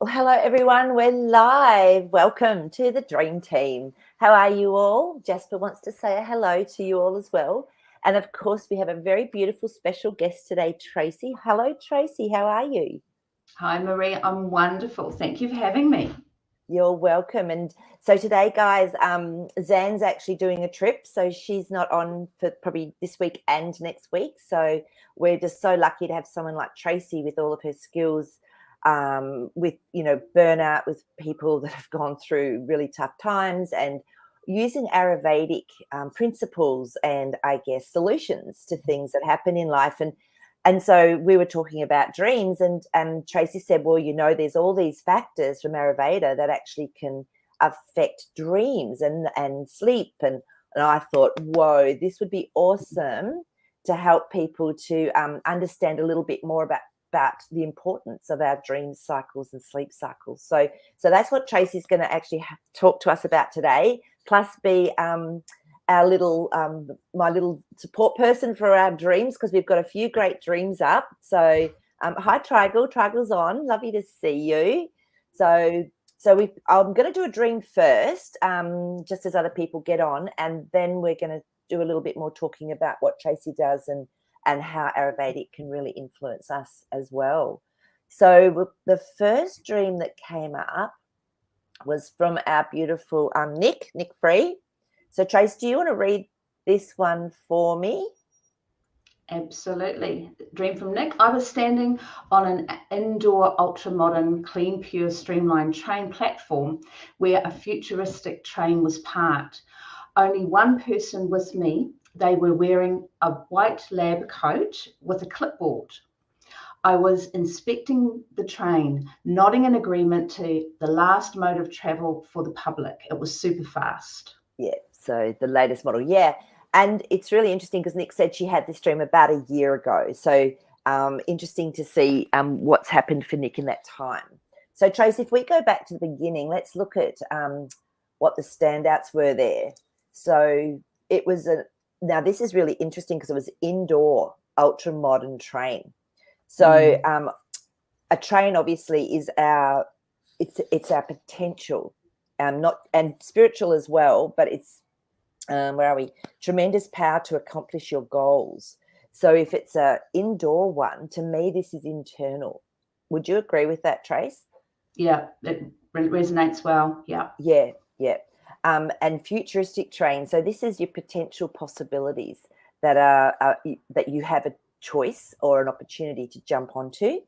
Well, hello, everyone. We're live. Welcome to the Dream Team. How are you all? Jasper wants to say a hello to you all as well. And of course, we have a very beautiful special guest today, Tracy. Hello, Tracy. How are you? Hi, Marie. I'm wonderful. Thank you for having me. You're welcome. And so today, guys, Zan's actually doing a trip. So she's not on for probably this week and next week. So we're just so lucky to have someone like Tracy with all of her skills, with, burnout, with people that have gone through really tough times and using Ayurvedic principles and, I guess, solutions to things that happen in life. And so we were talking about dreams, and Tracy said, well, there's all these factors from Ayurveda that actually can affect dreams and sleep. And I thought, whoa, this would be awesome to help people to understand a little bit more about the importance of our dream cycles and sleep cycles. So that's what Tracy's going to actually talk to us about today, plus be our little my little support person for our dreams, because we've got a few great dreams up. So hi, Trigle's on, lovely to see you. I'm going to do a dream first, just as other people get on, and then we're going to do a little bit more talking about what Tracy does and how Ayurvedic can really influence us as well. So the first dream that came up was from our beautiful Nick Free. So, Trace, do you want to read this one for me? Absolutely. Dream from Nick. I was standing on an indoor, ultra-modern, clean, pure, streamlined train platform where a futuristic train was parked. Only one person with me. They were wearing a white lab coat with a clipboard. I was inspecting the train, nodding in agreement to the last mode of travel for the public. It was super fast. Yeah, so the latest model. Yeah. And it's really interesting because Nick said she had this dream about a year ago. So interesting to see what's happened for Nick in that time. So, Trace, if we go back to the beginning, let's look at what the standouts were there. So it was now this is really interesting because it was indoor, ultra modern train. So a train obviously is it's our potential, not and spiritual as well, but it's where are we? Tremendous power to accomplish your goals. So if it's a indoor one, to me this is internal. Would you agree with that, Trace? Yeah, it resonates well. Yeah. Yeah, yeah. And futuristic train. So this is your potential possibilities that you have a choice or an opportunity to jump onto.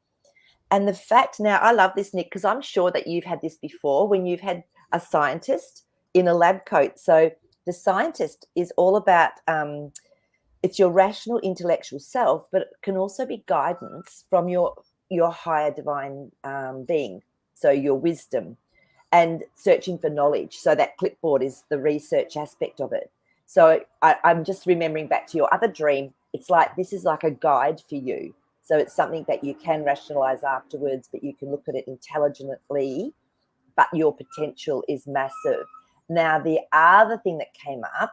And the fact now, I love this, Nick, because I'm sure that you've had this before when you've had a scientist in a lab coat. So the scientist is all about it's your rational intellectual self, but it can also be guidance from your higher divine being, so your wisdom, and searching for knowledge. So that clipboard is the research aspect of it. So I'm just remembering back to your other dream. It's like this is like a guide for you. So it's something that you can rationalize afterwards, but you can look at it intelligently, but your potential is massive. Now, the other thing that came up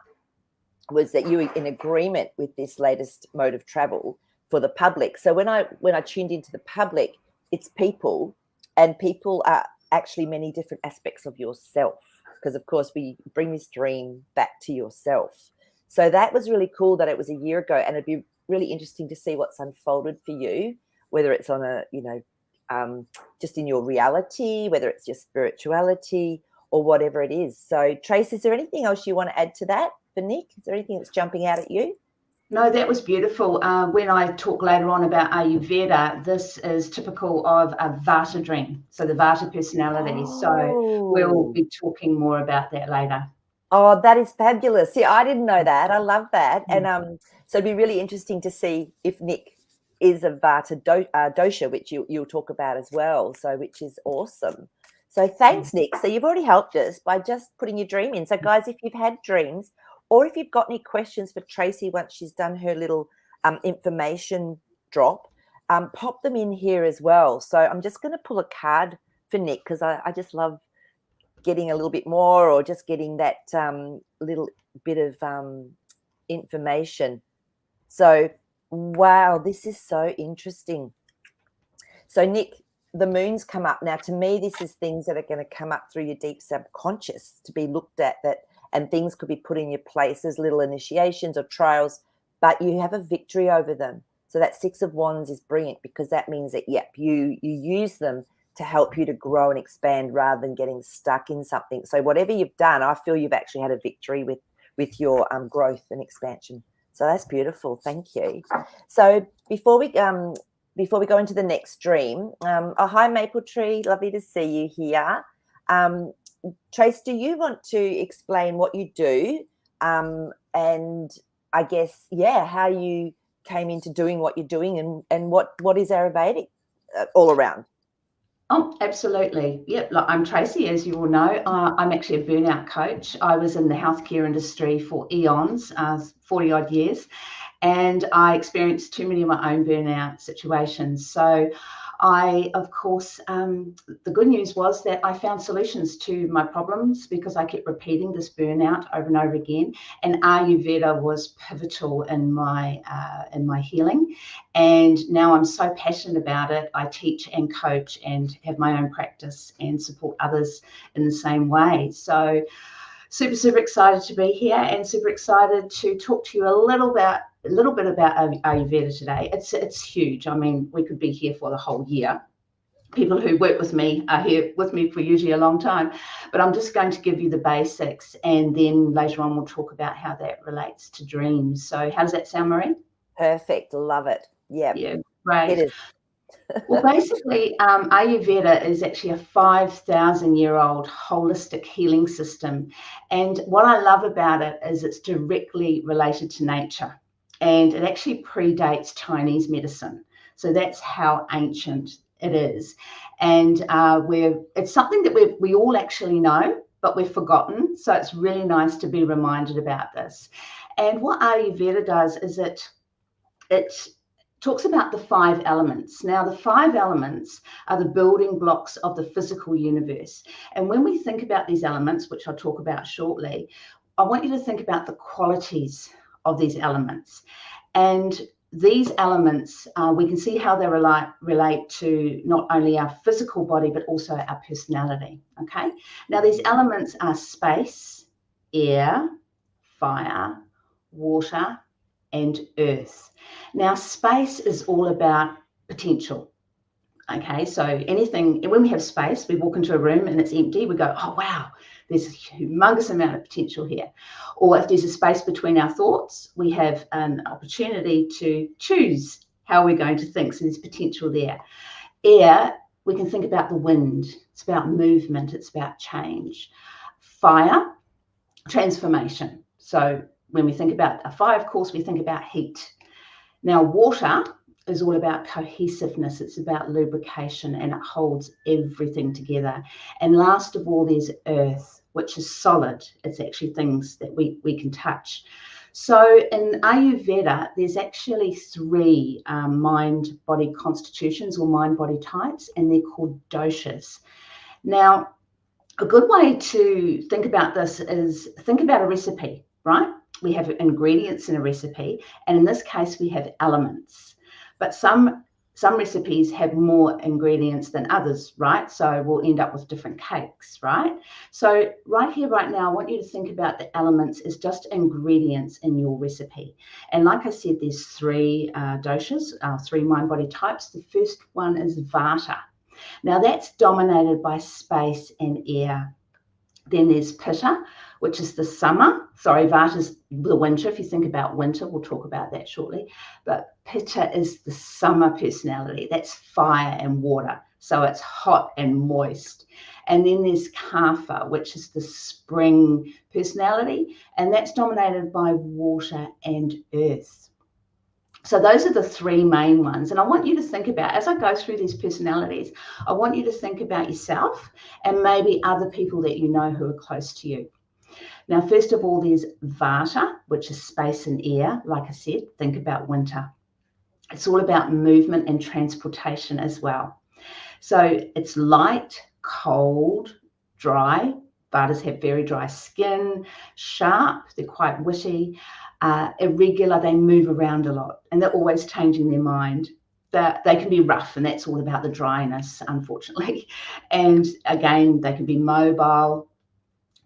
was that you were in agreement with this latest mode of travel for the public. So when I tuned into the public, it's people, and people are actually many different aspects of yourself, because of course we bring this dream back to yourself. So that was really cool that it was a year ago, and it'd be really interesting to see what's unfolded for you, whether it's on a just in your reality, whether it's your spirituality or whatever it is. So Trace, is there anything else you want to add to that for Nick? Is there anything that's jumping out at you? No, that was beautiful. When I talk later on about Ayurveda, this is typical of a Vata dream, so the Vata personality. So we'll Oh, be talking more about that later. oh, that is fabulous. See, I didn't know that. I love that. And so it'd be really interesting to see if Nick is a Vata dosha, which you'll talk about as well. So, which is awesome. So, thanks, Nick. So, you've already helped us by just putting your dream in. So, guys, if you've had dreams, or if you've got any questions for Tracy once she's done her little information drop, pop them in here as well. So, I'm just going to pull a card for Nick because I just love getting a little bit more, or just getting that little bit of information. So, wow, this is so interesting. So, Nick, the moons come up. Now, to me, this is things that are going to come up through your deep subconscious to be looked at, and things could be put in your place as little initiations or trials, but you have a victory over them. So that Six of Wands is brilliant, because that means that, you use them to help you to grow and expand rather than getting stuck in something. So whatever you've done, I feel you've actually had a victory with your growth and expansion. So that's beautiful. Thank you. So before we go into the next dream, hi Maple Tree, lovely to see you here. Trace, do you want to explain what you do, and I guess how you came into doing what you're doing, and what is Ayurvedic all around? Oh, absolutely. Yep. Look, I'm Tracy, as you all know. I'm actually a burnout coach. I was in the healthcare industry for eons, 40 odd years, and I experienced too many of my own burnout situations. So I, of course, the good news was that I found solutions to my problems, because I kept repeating this burnout over and over again. And Ayurveda was pivotal in my healing. And now I'm so passionate about it. I teach and coach and have my own practice and support others in the same way. So super excited to be here, and super excited to talk to you a little bit about Ayurveda today. It's huge. I mean, we could be here for the whole year. People who work with me are here with me for usually a long time, but I'm just going to give you the basics, and then later on we'll talk about how that relates to dreams. So how does that sound, Marie? Perfect. Love it. Yeah, great. It is. Well, basically, Ayurveda is actually a 5,000-year-old holistic healing system. And what I love about it is it's directly related to nature, and it actually predates Chinese medicine. So that's how ancient it is. And it's something that we all actually know, but we've forgotten. So it's really nice to be reminded about this. And what Ayurveda does is it talks about the 5 elements. Now, the 5 elements are the building blocks of the physical universe. And when we think about these elements, which I'll talk about shortly, I want you to think about the qualities of these elements. And these elements, we can see how they relate to not only our physical body, but also our personality, okay? Now, these elements are space, air, fire, water, and earth. Now, space is all about potential. Okay, so anything, when we have space, we walk into a room and it's empty, we go, oh wow, there's a humongous amount of potential here. Or if there's a space between our thoughts, we have an opportunity to choose how we're going to think. So there's potential there. Air, we can think about the wind. It's about movement. It's about change. Fire, transformation. So when we think about a fire, of course, we think about heat. Now, water is all about cohesiveness. It's about lubrication, and it holds everything together. And last of all, there's earth, which is solid. It's actually things that we can touch. So in Ayurveda, there's actually 3 mind-body constitutions, or mind-body types, and they're called doshas. Now, a good way to think about this is think about a recipe, right? We have ingredients in a recipe, and in this case, we have elements. But some recipes have more ingredients than others, right? So we'll end up with different cakes, right? So right here, right now, I want you to think about the elements as just ingredients in your recipe. And like I said, there's 3 doshas, 3 mind-body types. The first one is Vata. Now that's dominated by space and air. Then there's Pitta, which is the summer. Sorry, Vata's the winter. If you think about winter, we'll talk about that shortly. But Pitta is the summer personality. That's fire and water. So it's hot and moist. And then there's Kapha, which is the spring personality. And that's dominated by water and earth. So those are the 3 main ones. And I want you to think about, as I go through these personalities, I want you to think about yourself and maybe other people that you know who are close to you. Now, first of all, there's Vata, which is space and air. Like I said, think about winter. It's all about movement and transportation as well. So it's light, cold, dry. Vatas have very dry skin, sharp, they're quite witty, irregular, they move around a lot, and they're always changing their mind. that they can be rough, and that's all about the dryness, unfortunately. And again, they can be mobile,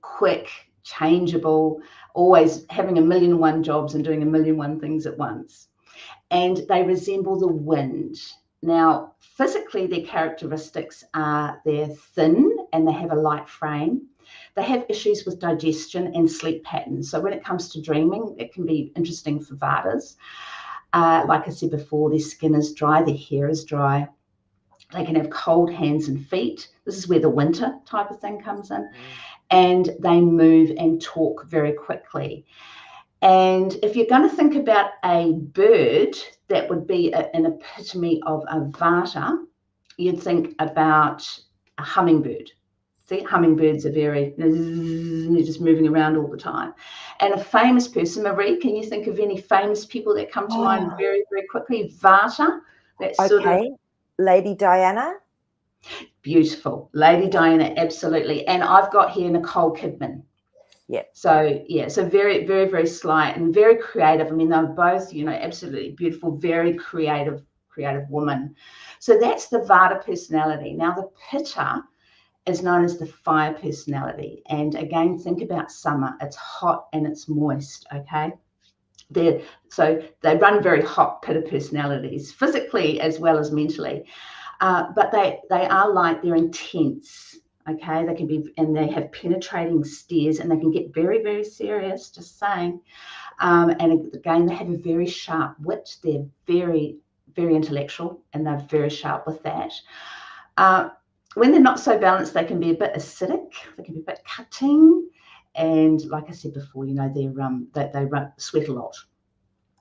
quick, changeable, always having 1,000,001 jobs and doing 1,000,001 things at once. And they resemble the wind. Now, physically, their characteristics are they're thin and they have a light frame. They have issues with digestion and sleep patterns. So when it comes to dreaming, it can be interesting for Vadas. Like I said before, their skin is dry, their hair is dry. They can have cold hands and feet. This is where the winter type of thing comes in. And they move and talk very quickly. And if you're going to think about a bird that would be an epitome of a Vata, you'd think about a hummingbird. See, hummingbirds are very, they're just moving around all the time. And a famous person, Marie, can you think of any famous people that come to mind very, very quickly? Vata, that's sort of... Lady Diana. Beautiful. Lady Diana, absolutely. And I've got here Nicole Kidman. Yeah. So, yeah, so very, very, very slight and very creative. I mean, they're both, you know, absolutely beautiful, very creative woman. So that's the Vata personality. Now, the Pitta is known as the fire personality. And again, think about summer. It's hot and it's moist, okay? So they run very hot Pitta personalities, physically as well as mentally. But they are light, they're intense. Okay, they can be, and they have penetrating stares, and they can get very, very serious, just saying. And again, they have a very sharp wit. They're very, very intellectual, and they're very sharp with that. When they're not so balanced, they can be a bit acidic. They can be a bit cutting. And like I said before, you know, they sweat a lot.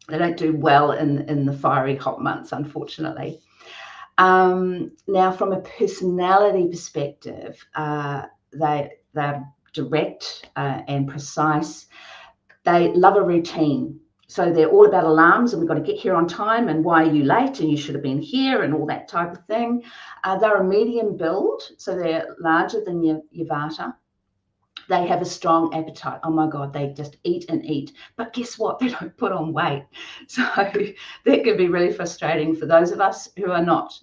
They don't do well in the fiery hot months, unfortunately. Now, from a personality perspective, they're direct and precise. They love a routine. So they're all about alarms, and we've got to get here on time, and why are you late, and you should have been here, and all that type of thing. They're a medium build, so they're larger than your Vata. They have a strong appetite. Oh my God, they just eat and eat. But guess what? They don't put on weight. So that can be really frustrating for those of us who are not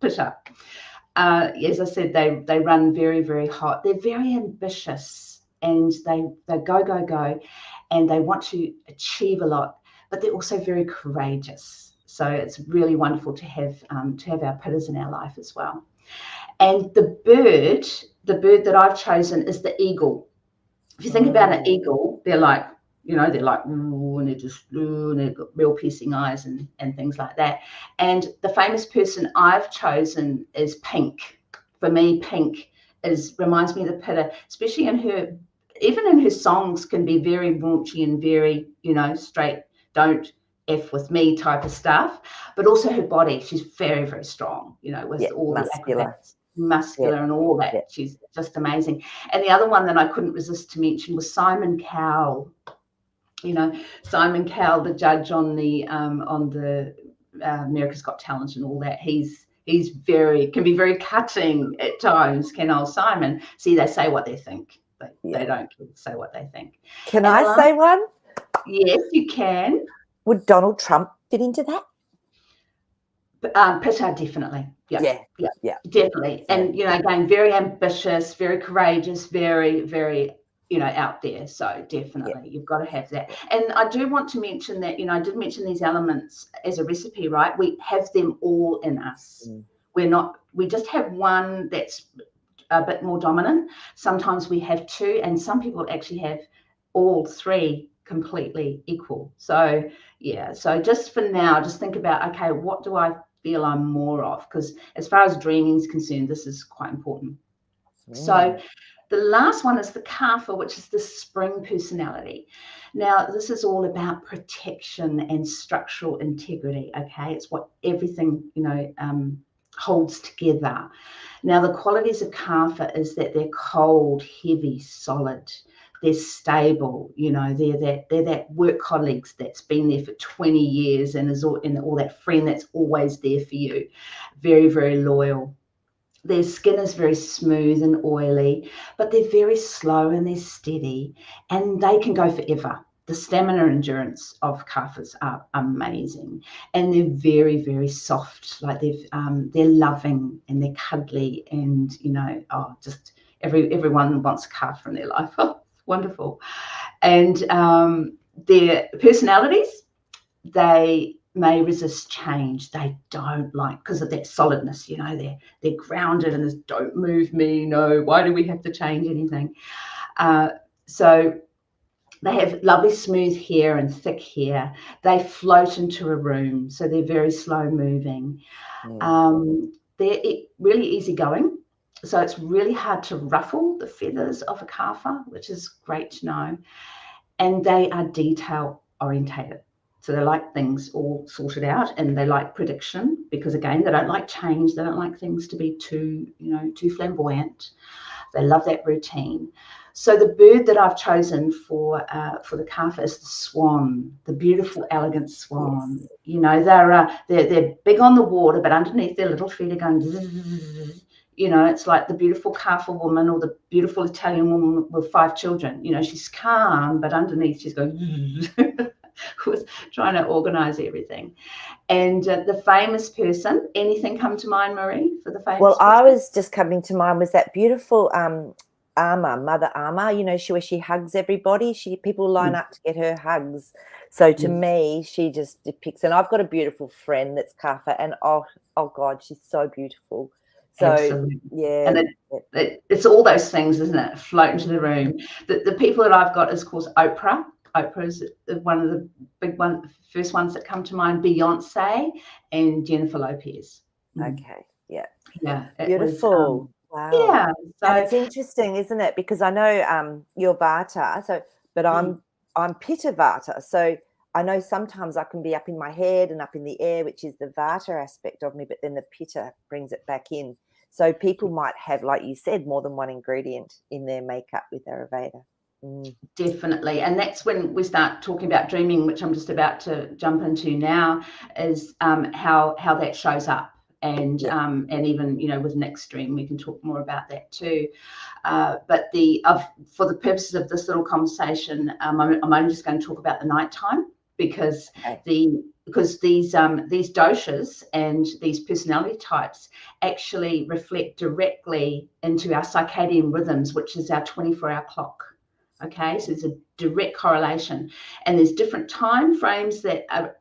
Pitta. As I said, they run very, very hot. They're very ambitious, and they go, and they want to achieve a lot, but they're also very courageous. So it's really wonderful to have our Pittas in our life as well. And the bird that I've chosen is the eagle. If you think about an eagle, they're like, you know, ooh, and they're just, ooh, and they've got real piercing eyes and things like that. And the famous person I've chosen is Pink. For me, Pink reminds me of the Pitta, especially even in her songs can be very raunchy and very, you know, straight, don't F with me type of stuff. But also her body, she's very, very strong, you know, with all the acrobatics. Muscular and all that. She's just amazing. And the other one that I couldn't resist to mention was Simon Cowell. You know, Simon Cowell, the judge on the America's Got Talent and all that. He's can be very cutting at times. Can old Simon? See, they say what they think. They don't say what they think. Can I say one? Yes, you can. Would Donald Trump fit into that? Pitta, definitely. Yeah, definitely. Yeah. And, you know, again, very ambitious, very courageous, very, very, you know, out there. So definitely you've got to have that. And I do want to mention that, you know, I did mention these elements as a recipe, right? We have them all in us. We just have one that's a bit more dominant. Sometimes we have two, and some people actually have all three completely equal. So, yeah. So just for now, just think about, okay, what do I feel I'm more of? Because as far as dreaming is concerned, this is quite important. So the last one is the Kapha, which is the spring personality. Now, this is all about protection and structural integrity, okay? It's what everything, you know, holds together. Now, the qualities of Kapha is that they're cold, heavy, solid. They're stable, you know, they're that work colleagues that's been there for 20 years and is all that friend that's always there for you. Very, very loyal. Their skin is very smooth and oily, but they're very slow and they're steady, and they can go forever. the stamina endurance of kafas are amazing, and they're very, very soft. Like they're loving and they're cuddly, and just everyone wants a kafa in their life. Oh, wonderful. And their personalities, they may resist change. They don't like, because of that solidness, they're grounded and this, don't move me. No, why do we have to change anything? So they have lovely smooth hair and thick hair. They float into a room, so they're very slow moving. They're really easygoing, so it's really hard to ruffle the feathers of a kafa, which is great to know. And they are detail orientated. So they like things all sorted out, and they like prediction, because again, they don't like change. They don't like things to be too flamboyant. They love that routine. So the bird that I've chosen for the kafa is the swan, the beautiful, elegant swan. Yes. They're big on the water, but underneath their little feet are going zzz. It's like the beautiful kafa woman, or the beautiful Italian woman with 5 children. She's calm, but underneath she's going with trying to organize everything. And the famous person, anything come to mind, Marie, for the famous person? I was just coming to mind was that beautiful Mother Ama, where she hugs everybody. People line up to get her hugs. So to me, she just depicts, and I've got a beautiful friend that's kafa, and oh God, she's so beautiful. So absolutely. Yeah, and it's all those things, isn't it? Float into the room. The people that I've got is called Oprah. Oprah is one of the big first ones that come to mind. Beyonce and Jennifer Lopez. Okay, yeah, beautiful. Wow. Yeah, so it's interesting, isn't it? Because I know you're Vata, but I'm Pitta Vata. So I know sometimes I can be up in my head and up in the air, which is the Vata aspect of me, but then the Pitta brings it back in. So people might have, like you said, more than one ingredient in their makeup with Ayurveda. Definitely. And that's when we start talking about dreaming, which I'm just about to jump into now, is how that shows up. And even with next stream we can talk more about that too. But for the purposes of this little conversation, I'm only just going to talk about the nighttime, because these doshas and these personality types actually reflect directly into our circadian rhythms, which is our 24-hour clock. Okay, so there's a direct correlation, and there's different time frames that are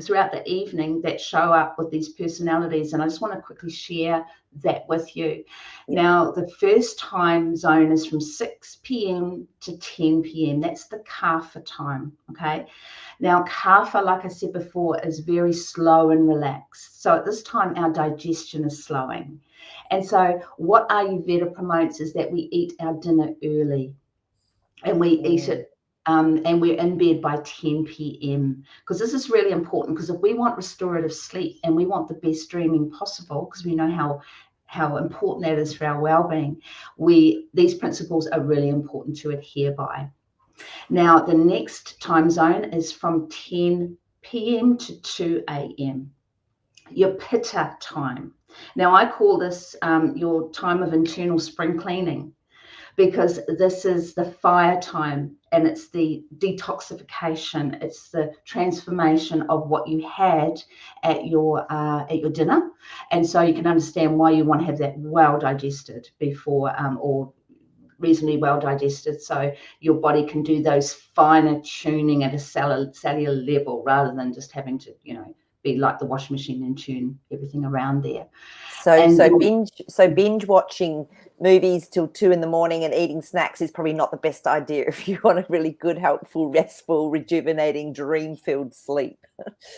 throughout the evening that show up with these personalities, and I just want to quickly share that with you. Now, the first time zone is from 6 p.m. to 10 p.m. That's the kapha time. Okay, now kapha, like I said before, is very slow and relaxed. So at this time, our digestion is slowing, and so what Ayurveda promotes is that we eat our dinner early. And we eat it, and we're in bed by 10 p.m. because this is really important, because if we want restorative sleep and we want the best dreaming possible, because we know how important that is for our well-being, these principles are really important to adhere by. Now, the next time zone is from 10 p.m. to 2 a.m. Your pitta time. Now, I call this your time of internal spring cleaning, because this is the fire time, and it's the detoxification, it's the transformation of what you had at your dinner. And so you can understand why you want to have that well digested before, or reasonably well digested, so your body can do those finer tuning at a cellular level, rather than just having to be like the washing machine and tune everything around there. So binge watching movies till 2 a.m. and eating snacks is probably not the best idea if you want a really good, helpful, restful, rejuvenating, dream-filled sleep.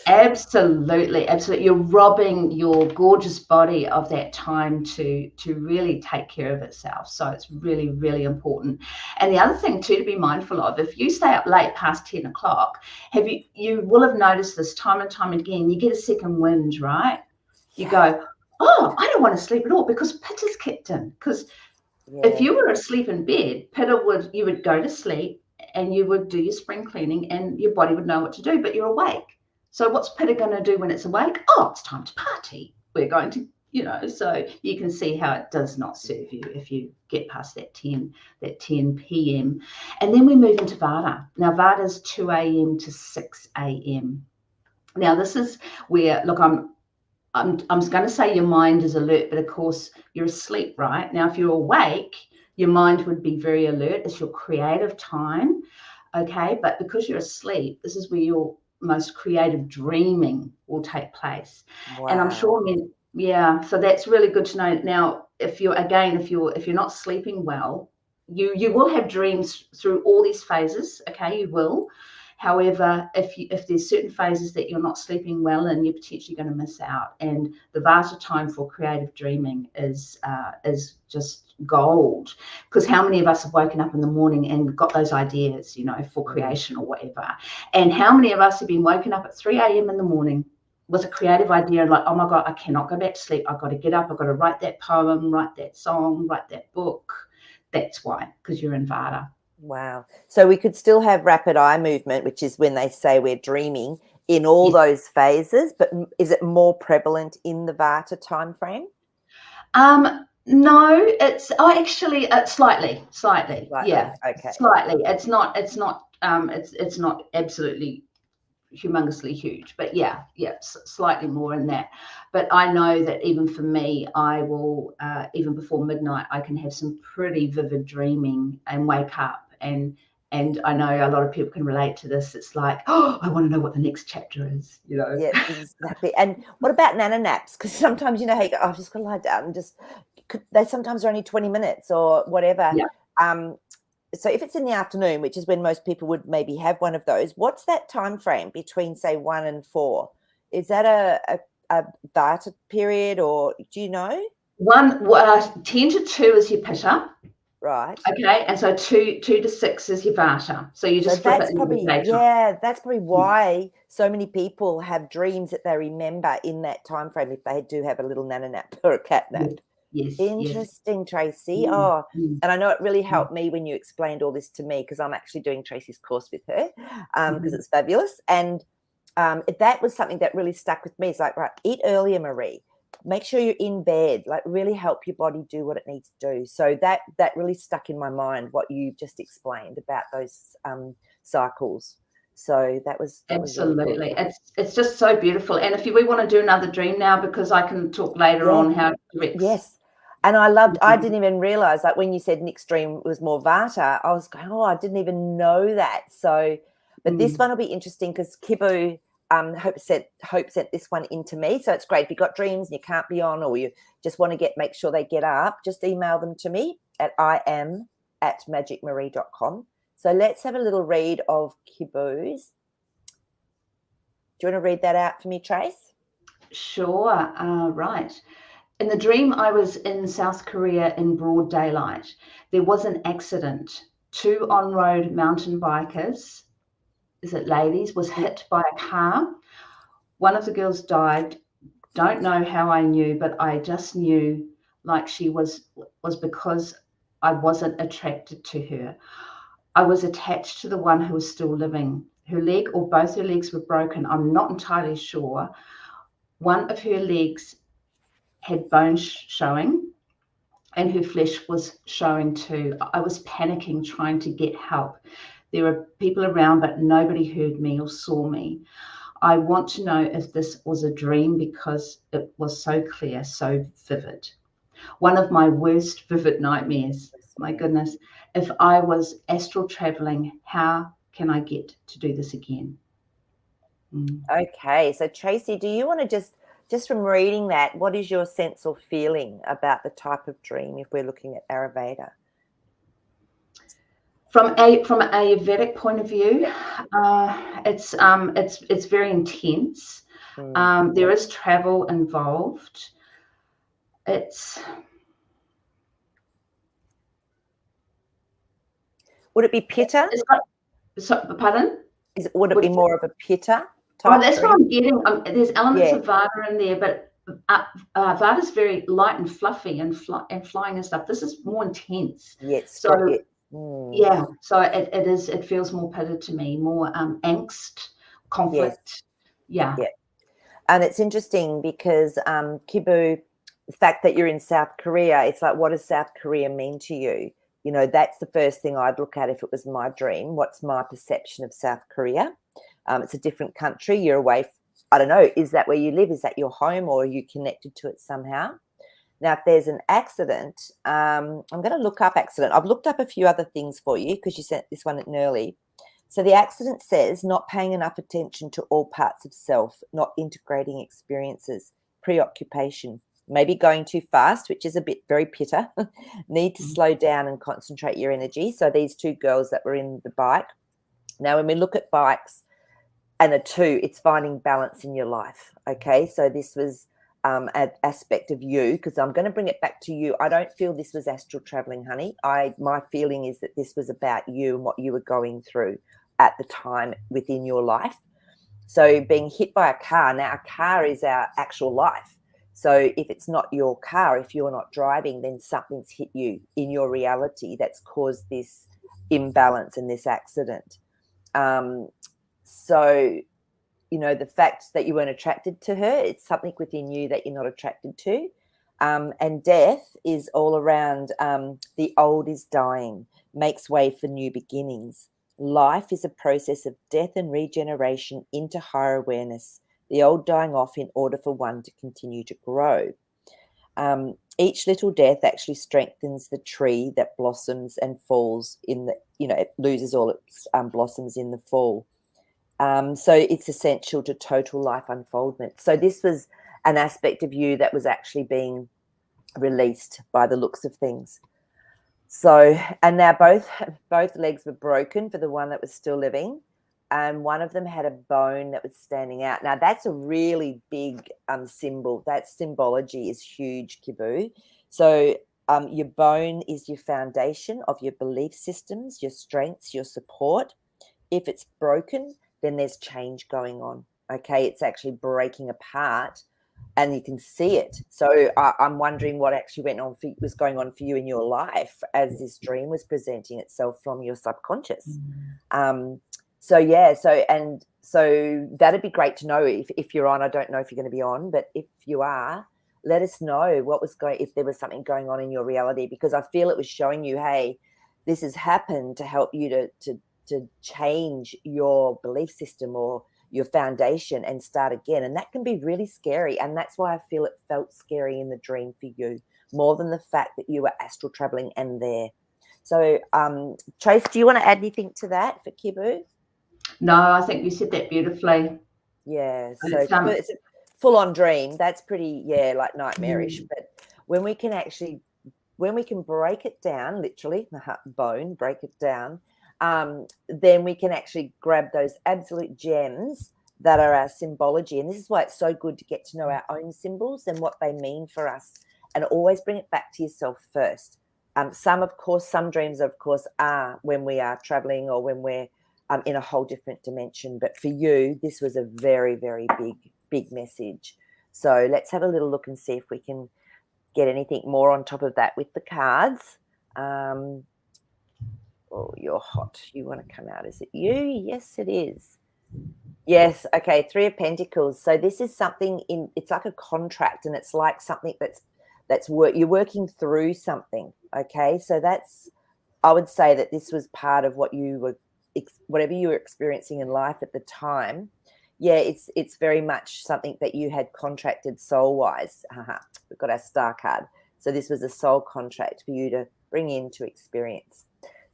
Absolutely. You're robbing your gorgeous body of that time to really take care of itself. So it's really, really important. And the other thing too to be mindful of, if you stay up late past 10 o'clock, you will have noticed this time and time again, you get a second wind, right? You go, oh, I don't want to sleep at all, because pitta's kicked in. Because if you were asleep in bed, you would go to sleep and you would do your spring cleaning and your body would know what to do, but you're awake. So what's pitta going to do when it's awake? Oh, it's time to party. We're going to, so you can see how it does not serve you if you get past that 10 p.m. And then we move into Vata. Now, Vata is 2 a.m. to 6 a.m. Now, this is where, look, I'm going to say your mind is alert, but of course you're asleep, right? Now, if you're awake, your mind would be very alert. It's your creative time, okay? But because you're asleep, this is where your most creative dreaming will take place. Wow. And I'm sure, so that's really good to know. Now, if you're not sleeping well, you will have dreams through all these phases, okay? You will. However, if there's certain phases that you're not sleeping well in, you're potentially going to miss out. And the Vata time for creative dreaming is just gold. Because how many of us have woken up in the morning and got those ideas, for creation or whatever? And how many of us have been woken up at 3 a.m. in the morning with a creative idea, like, oh my God, I cannot go back to sleep. I've got to get up. I've got to write that poem, write that song, write that book. That's why, because you're in Vata. Wow. So we could still have rapid eye movement, which is when they say we're dreaming, in all those phases, but is it more prevalent in the Vata time frame? No, it's actually slightly. Yeah. Okay. Slightly. It's not absolutely humongously huge, but slightly more in that. But I know that even for me, I will even before midnight, I can have some pretty vivid dreaming and wake up, and I know a lot of people can relate to this. It's like, oh, I want to know what the next chapter is, Yeah, exactly. And what about nana naps? Because sometimes, how you go, oh, I've just got to lie down and they sometimes are only 20 minutes or whatever. Yeah. So if it's in the afternoon, which is when most people would maybe have one of those, what's that time frame between, say, 1 and 4? Is that a Vata period, or do you know? 10 to 2 is your Pitta. Right. Okay, and so 2 to 6 is your Vata. So you just flip it in the daytime. That's probably why so many people have dreams that they remember in that time frame if they do have a little nana nap or a cat nap. Yes. Interesting, Tracy. And I know it really helped me when you explained all this to me, because I'm actually doing Tracy's course with her because it's fabulous. And that was something that really stuck with me. It's like, right, eat earlier, Marie. Make sure you're in bed, like really help your body do what it needs to do. So that really stuck in my mind, what you just explained about those cycles. So that was absolutely really cool. It's just so beautiful. And if we want to do another dream now, because I can talk later on how to correct. Yes. And I didn't even realize, like when you said Nick's dream was more Vata, I was going, oh, I didn't even know that. So, but this one will be interesting because Kibu Hope sent this one into me. So it's great. If you've got dreams and you can't be on, or you just want to make sure they get up, just email them to me at im@magicmarie.com. So let's have a little read of Kibu's. Do you want to read that out for me, Trace? Sure. Right. In the dream, I was in South Korea in broad daylight. There was an accident. 2 on-road mountain bikers, ladies, was hit by a car. One of the girls died. Don't know how I knew, but I just knew like she was because I wasn't attracted to her. I was attached to the one who was still living. Her leg or both her legs were broken. I'm not entirely sure. One of her legs had bones showing and her flesh was showing too. I was panicking, trying to get help. There were people around, but nobody heard me or saw me. I want to know if this was a dream because it was so clear, so vivid. One of my worst vivid nightmares. My goodness. If I was astral traveling, how can I get to do this again? Okay. So Tracy, do you want to just from reading that, what is your sense or feeling about the type of dream if we're looking at Ayurveda? From an Ayurvedic point of view, it's very intense. There is travel involved. Would it be Pitta? Pardon? Would it be more of a Pitta? Oh, that's what I'm getting. There's elements of Vata in there, but Vata is very light and fluffy and flying and stuff. This is more intense. Yes. So so it is. It feels more Pitta to me, more angst, conflict. Yes. Yeah. And it's interesting because Kibu, the fact that you're in South Korea, it's like, what does South Korea mean to you? You know, that's the first thing I'd look at if it was my dream. What's my perception of South Korea? It's a different country. You're away. I don't know. Is that where you live? Is that your home, or are you connected to it somehow? Now, if there's an accident, I'm going to look up accident. I've looked up a few other things for you because you sent this one in early. So the accident says not paying enough attention to all parts of self, not integrating experiences, preoccupation, maybe going too fast, which is a bit very pitta, need to slow down and concentrate your energy. So these two girls that were in the bike. Now, when we look at bikes and a two, it's finding balance in your life. Okay, so this was an aspect of you, because I'm going to bring it back to you. I don't feel this was astral traveling, honey. My feeling is that this was about you and what you were going through at the time within your life. So being hit by a car, now a car is our actual life. So if it's not your car, if you're not driving, then something's hit you in your reality that's caused this imbalance and this accident. So, you know, the fact that you weren't attracted to her, it's something within you that you're not attracted to. And death is all around, the old is dying, makes way for new beginnings. Life is a process of death and regeneration into higher awareness, the old dying off in order for one to continue to grow. Each little death actually strengthens the tree that blossoms and falls in the, you know, it loses all its blossoms in the fall. So it's essential to total life unfoldment. So this was an aspect of you that was actually being released by the looks of things. So, and now both legs were broken for the one that was still living, and one of them had a bone that was standing out. Now that's a really big symbol. That symbology is huge, Kibu. So your bone is your foundation of your belief systems, your strengths, your support. If it's broken, then there's change going on. Okay, it's actually breaking apart, and you can see it. So I'm wondering what actually was going on for you in your life as this dream was presenting itself from your subconscious. So yeah, so that'd be great to know if you're on. I don't know if you're going to be on, but if you are, let us know what was if there was something going on in your reality, because I feel it was showing you, hey, this has happened to help you to change your belief system or your foundation and start again. And that can be really scary. And that's why I feel it felt scary in the dream for you, more than the fact that you were astral traveling and there. So, Trace, do you want to add anything to that for Kibu? No, I think you said that beautifully. Yeah, so it's a full-on dream. That's pretty, like nightmarish. But when we can break it down, literally, bone, break it down, then we can actually grab those absolute gems that are our symbology. And this is why it's so good to get to know our own symbols and what they mean for us, and always bring it back to yourself first. Some dreams, of course, are when we are traveling or when we're in a whole different dimension. But for you, this was a very, very big message. So let's have a little look and see if we can get anything more on top of that with the cards. Oh, you're hot. You want to come out. Is it you? Yes, it is. Yes. Okay. 3 of Pentacles. So this is something it's like a contract, and it's like something you're working through something. Okay. So I would say that this was part of whatever you were experiencing in life at the time. Yeah. It's very much something that you had contracted soul wise. We've got our star card. So this was a soul contract for you to bring into experience.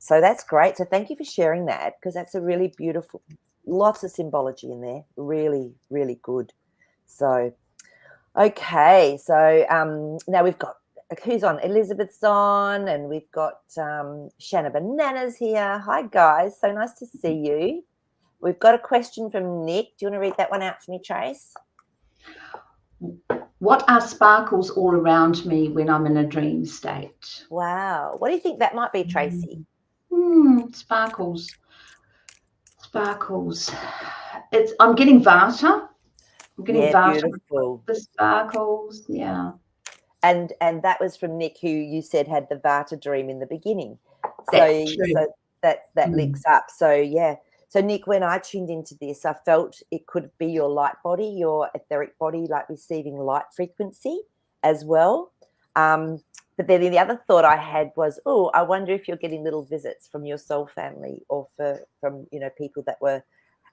So that's great. So thank you for sharing that, because that's a really beautiful, lots of symbology in there. Really, really good. So, okay. So now we've got, who's on? Elizabeth's on, and we've got Shanna Bananas here. Hi, guys. So nice to see you. We've got a question from Nick. Do you want to read that one out for me, Trace? What are sparkles all around me when I'm in a dream state? Wow. What do you think that might be, Tracy? Sparkles. I'm getting Vata. I'm getting Vata. Beautiful. The sparkles, yeah. And that was from Nick, who you said had the Vata dream in the beginning. That's true. So that links up. So yeah. So Nick, when I tuned into this, I felt it could be your light body, your etheric body, like receiving light frequency, as well. But then the other thought I had was, oh, I wonder if you're getting little visits from your soul family or from people that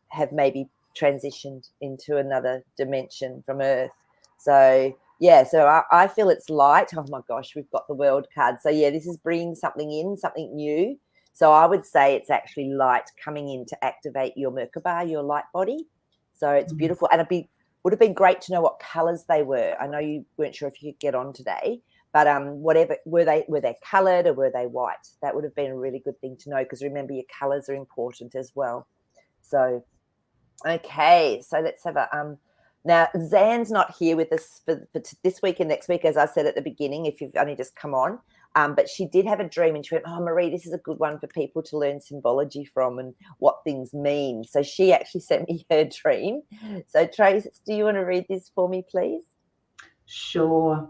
have maybe transitioned into another dimension from Earth. So yeah, so I feel it's light. Oh my gosh, we've got the World card. So yeah, this is bringing something in, something new. So I would say it's actually light coming in to activate your Merkaba, your light body. So it's beautiful, and would have been great to know what colours they were. I know you weren't sure if you could get on today, but whatever, were they coloured or were they white? That would have been a really good thing to know, because remember, your colours are important as well. So okay, so let's have a now Zan's not here with us for this week and next week, as I said at the beginning, if you've only just come on. But she did have a dream, and she went, oh, Marie, this is a good one for people to learn symbology from and what things mean. So she actually sent me her dream. So Trace, do you want to read this for me, please? Sure.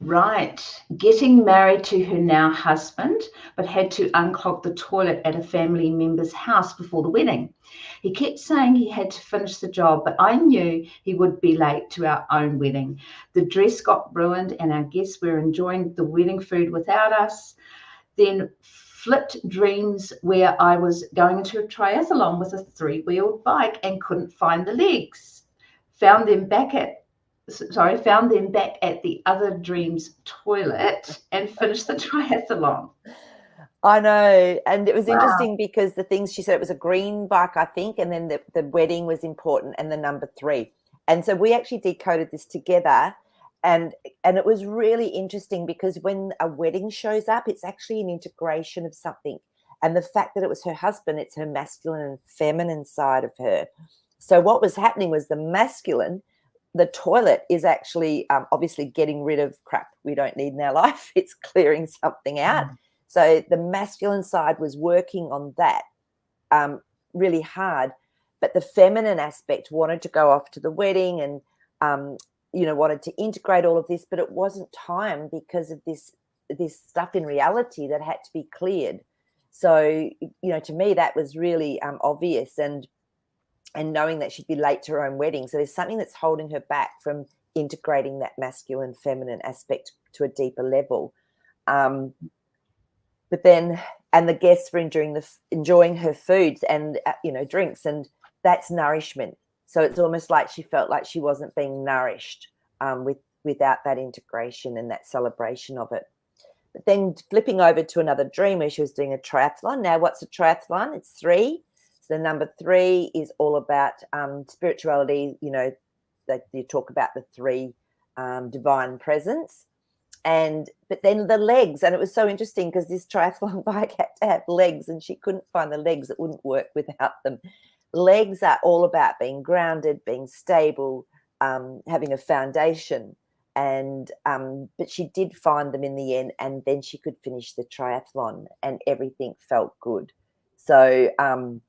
Right. Getting married to her now husband, but had to unclog the toilet at a family member's house before the wedding. He kept saying he had to finish the job, but I knew he would be late to our own wedding. The dress got ruined and our guests were enjoying the wedding food without us. Then flipped dreams where I was going into a triathlon with a 3-wheeled bike and couldn't find the legs. Found them back at the other dream's toilet and finished the triathlon. I know. And it was Wow. interesting because the things she said, it was a green bike, I think, and then the wedding was important, and the number 3. And so we actually decoded this together, and it was really interesting because when a wedding shows up, it's actually an integration of something. And the fact that it was her husband, it's her masculine and feminine side of her. So what was happening was the masculine, the toilet, is actually obviously getting rid of crap we don't need in our life. It's clearing something out. So the masculine side was working on that really hard, but the feminine aspect wanted to go off to the wedding and, wanted to integrate all of this, but it wasn't time because of this stuff in reality that had to be cleared. So, to me, that was really obvious, and knowing that she'd be late to her own wedding. So there's something that's holding her back from integrating that masculine, feminine aspect to a deeper level. But then, and the guests were enjoying her foods and, drinks, and that's nourishment. So it's almost like she felt like she wasn't being nourished without that integration and that celebration of it. But then flipping over to another dream where she was doing a triathlon. Now, what's a triathlon? It's 3. So the number 3 is all about spirituality, that you talk about the 3 divine presence. But then the legs, and it was so interesting because this triathlon bike had to have legs, and she couldn't find the legs. It wouldn't work without them. Legs are all about being grounded, being stable, having a foundation. And but she did find them in the end, and then she could finish the triathlon, and everything felt good. So and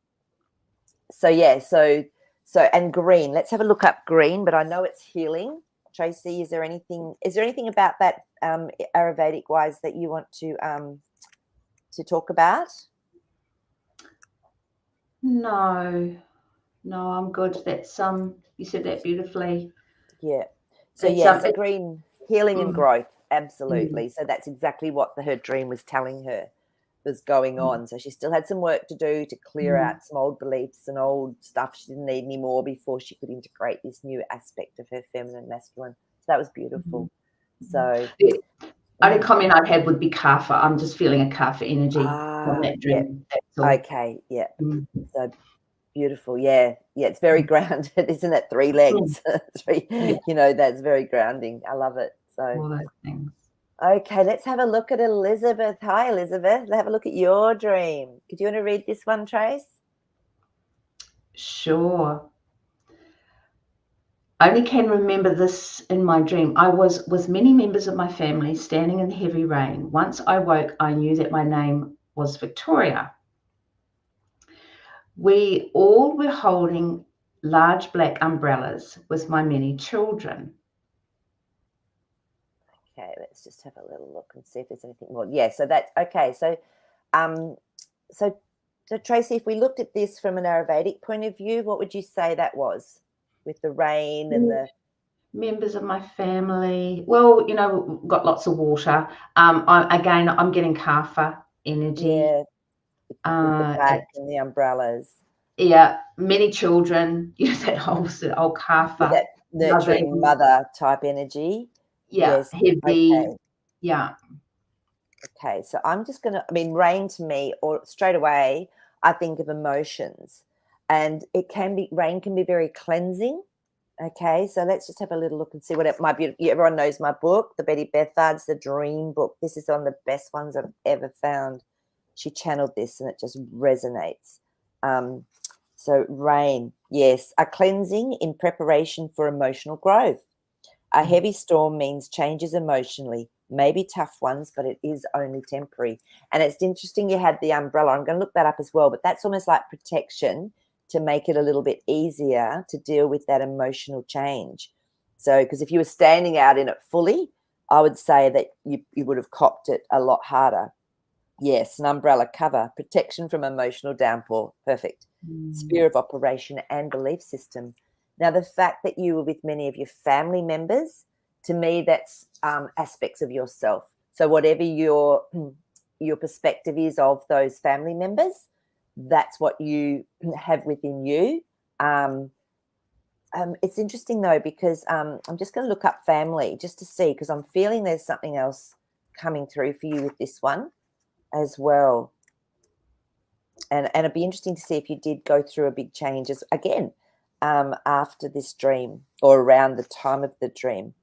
green. Let's have a look up green, but I know it's healing. Tracy, is there anything about that Ayurvedic wise that you want to talk about? No, I'm good. That's you said that beautifully. Yeah. So it's green, healing and growth. Absolutely. So that's exactly what her dream was telling her was going on. So she still had some work to do to clear out some old beliefs and old stuff she didn't need anymore before she could integrate this new aspect of her feminine, masculine. So that was beautiful. So the only comment I'd have would be kapha. I'm just feeling a kapha energy on that dream. Yeah. Okay, yeah. So beautiful. Yeah, it's very grounded, isn't it? 3 legs. 3, that's very grounding. I love it. So all those things. Okay, let's have a look at Elizabeth. Hi, Elizabeth. Let's have a look at your dream. Could you want to read this one, Trace? Sure. I only can remember this in my dream. I was with many members of my family standing in the heavy rain. Once I woke, I knew that my name was Victoria. We all were holding large black umbrellas with my many children. Okay, let's just have a little look and see if there's anything more. Yeah, so that's okay. So, so Tracy, if we looked at this from an Ayurvedic point of view, what would you say that was with the rain and the? Members of my family. Well, we've got lots of water. I'm getting kapha energy. Yeah, with the bag and the umbrellas. Yeah, many children. That old kapha. That nurturing mother type energy. Yeah, Yes. heavy. Okay. Yeah. Okay. So I'm just gonna. I mean, rain to me, or straight away, I think of emotions, and rain can be very cleansing. Okay, so let's just have a little look and see what it might be. Everyone knows my book, the Betty Bethard's The Dream Book. This is one of the best ones I've ever found. She channeled this and it just resonates. So rain, yes, a cleansing in preparation for emotional growth. A heavy storm means changes emotionally, maybe tough ones, but it is only temporary. And it's interesting you had the umbrella. I'm going to look that up as well, but that's almost like protection to make it a little bit easier to deal with that emotional change. So, because if you were standing out in it fully, I would say that you would have copped it a lot harder. Yes, an umbrella cover, protection from emotional downpour. Perfect. Sphere of operation and belief system. Now, the fact that you were with many of your family members, to me, that's aspects of yourself. So whatever your perspective is of those family members, that's what you have within you. It's interesting, though, because I'm just going to look up family just to see, because I'm feeling there's something else coming through for you with this one as well. And it'd be interesting to see if you did go through a big changes again after this dream or around the time of the dream.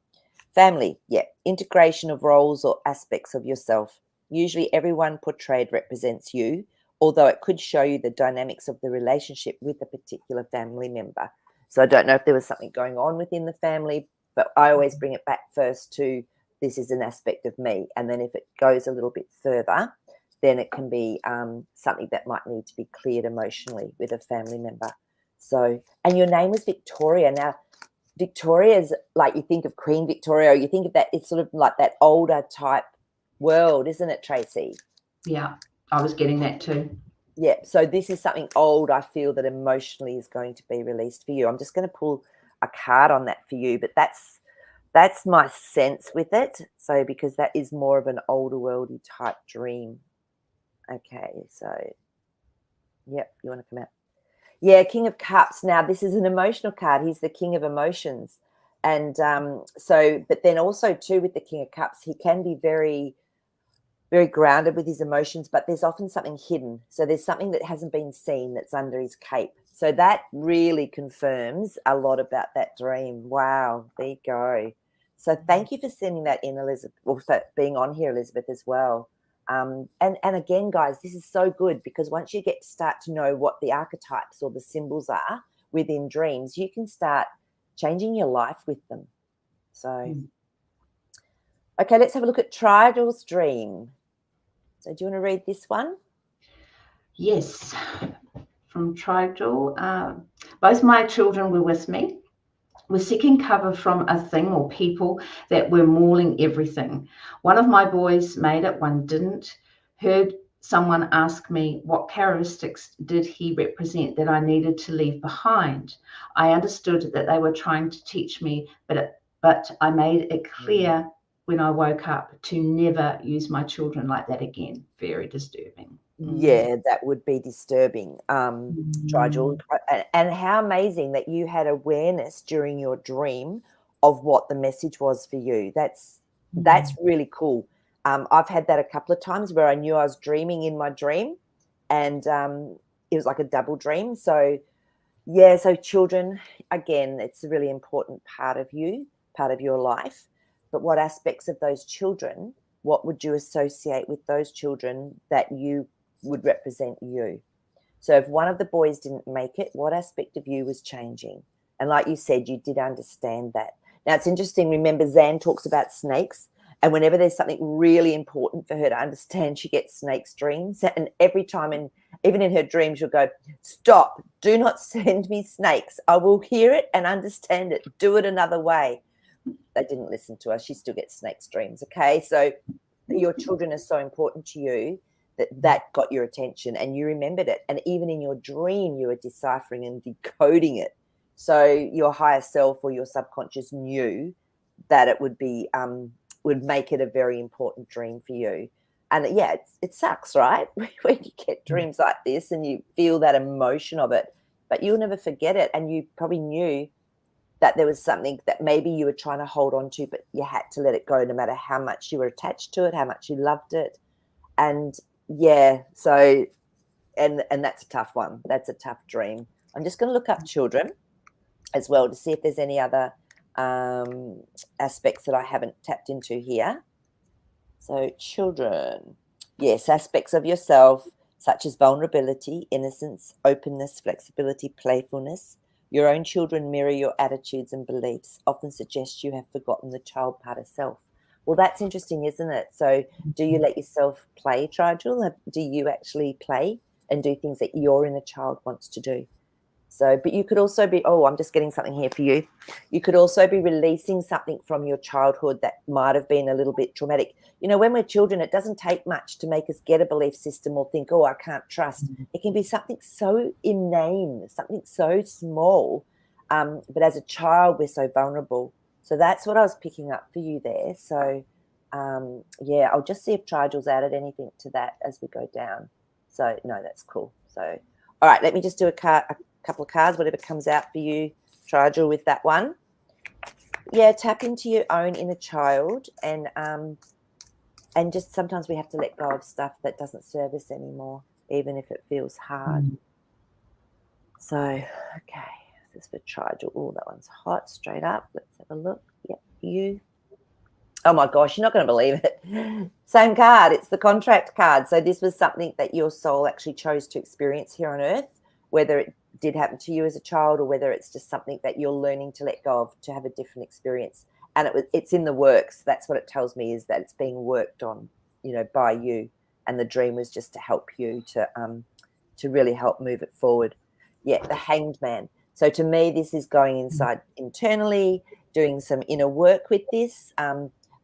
Family, yeah, integration of roles or aspects of yourself. Usually everyone portrayed represents you, although it could show you the dynamics of the relationship with a particular family member. So I don't know if there was something going on within the family, but I always bring it back first to this is an aspect of me. And then if it goes a little bit further, then it can be something that might need to be cleared emotionally with a family member. So, and your name was Victoria. Now, Victoria's like, you think of Queen Victoria, or you think of that, it's sort of like that older type world, isn't it, Tracy? Yeah, I was getting that too. Yeah, so this is something old, I feel, that emotionally is going to be released for you. I'm just going to pull a card on that for you, but that's my sense with it. So because that is more of an older worldy type dream. Okay, so, yep, you want to come out? Yeah, King of Cups. Now, this is an emotional card. He's the King of Emotions. And but then also, too, with the King of Cups, he can be very, very grounded with his emotions, but there's often something hidden. So there's something that hasn't been seen that's under his cape. So that really confirms a lot about that dream. Wow, there you go. So thank you for sending that in, Elizabeth, or for being on here, Elizabeth, as well. And again, guys, this is so good because once you get to start to know what the archetypes or the symbols are within dreams, you can start changing your life with them. So, okay, let's have a look at Triadal's dream. So do you want to read this one? Yes, from Triadal. Both my children were with me. We're seeking cover from a thing or people that were mauling everything. One of my boys made it, one didn't. Heard someone ask me what characteristics did he represent that I needed to leave behind. I understood that they were trying to teach me, but I made it clear when I woke up to never use my children like that again. Very disturbing. Yeah, that would be disturbing, Trigel. And how amazing that you had awareness during your dream of what the message was for you. That's really cool. I've had that a couple of times where I knew I was dreaming in my dream, and it was like a double dream. So, yeah, so children, again, it's a really important part of you, part of your life. But what aspects of those children, what would you associate with those children that you would represent you? So if one of the boys didn't make it, what aspect of you was changing? And like you said, you did understand that. Now, it's interesting. Remember, Zan talks about snakes. And whenever there's something really important for her to understand, she gets snakes dreams. And every time, and even in her dreams, she'll go, stop, do not send me snakes. I will hear it and understand it. Do it another way. They didn't listen to her. She still gets snakes dreams, okay? So your children are so important to you that got your attention and you remembered it. And even in your dream, you were deciphering and decoding it. So your higher self or your subconscious knew that it would be would make it a very important dream for you. And yeah, it sucks, right? When you get dreams like this and you feel that emotion of it, but you'll never forget it. And you probably knew that there was something that maybe you were trying to hold on to, but you had to let it go no matter how much you were attached to it, how much you loved it. And yeah, so, and that's a tough one. That's a tough dream. I'm just going to look up children as well to see if there's any other aspects that I haven't tapped into here. So children, yes, aspects of yourself such as vulnerability, innocence, openness, flexibility, playfulness. Your own children mirror your attitudes and beliefs, often suggest you have forgotten the child part of self. Well, that's interesting, isn't it? So do you let yourself play, Trigil? Do you actually play and do things that your inner child wants to do? So, but you could also be, oh, I'm just getting something here for you. You could also be releasing something from your childhood that might have been a little bit traumatic. You know, when we're children, it doesn't take much to make us get a belief system or think, oh, I can't trust. It can be something so inane, something so small. But as a child, we're so vulnerable. So that's what I was picking up for you there. So, yeah, I'll just see if Trigil's added anything to that as we go down. So, no, that's cool. So, all right, let me just do a couple of cards, whatever comes out for you, Trigil, with that one. Yeah, tap into your own inner child, and just sometimes we have to let go of stuff that doesn't serve us anymore, even if it feels hard. So, okay, this is for Trigil. Oh, that one's hot, straight up. Let's have a look. Yep, you. Oh my gosh, you're not going to believe it. Same card. It's the contract card. So this was something that your soul actually chose to experience here on Earth, whether it did happen to you as a child or whether it's just something that you're learning to let go of to have a different experience. And it's in the works. That's what it tells me, is that it's being worked on, you know, by you. And the dream was just to help you to really help move it forward. Yeah, the Hanged Man. So to me, this is going inside internally, doing some inner work with this.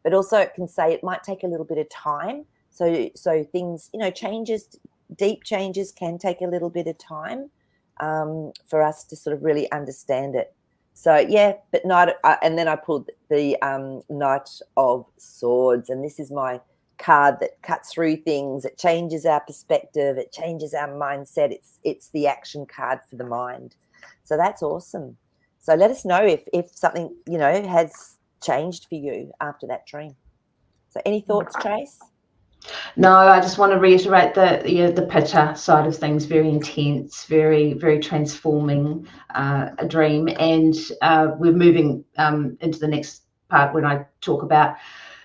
But also it can say it might take a little bit of time. So things, you know, changes, deep changes can take a little bit of time for us to sort of really understand it. So, yeah, but and then I pulled the Knight of Swords, and this is my card that cuts through things. It changes our perspective. It changes our mindset. It's the action card for the mind. So that's awesome. So let us know if something, you know, has changed for you after that dream. So any thoughts, Trace? No, I just want to reiterate the pitta side of things. Very intense, very, very transforming a dream. And we're moving into the next part when I talk about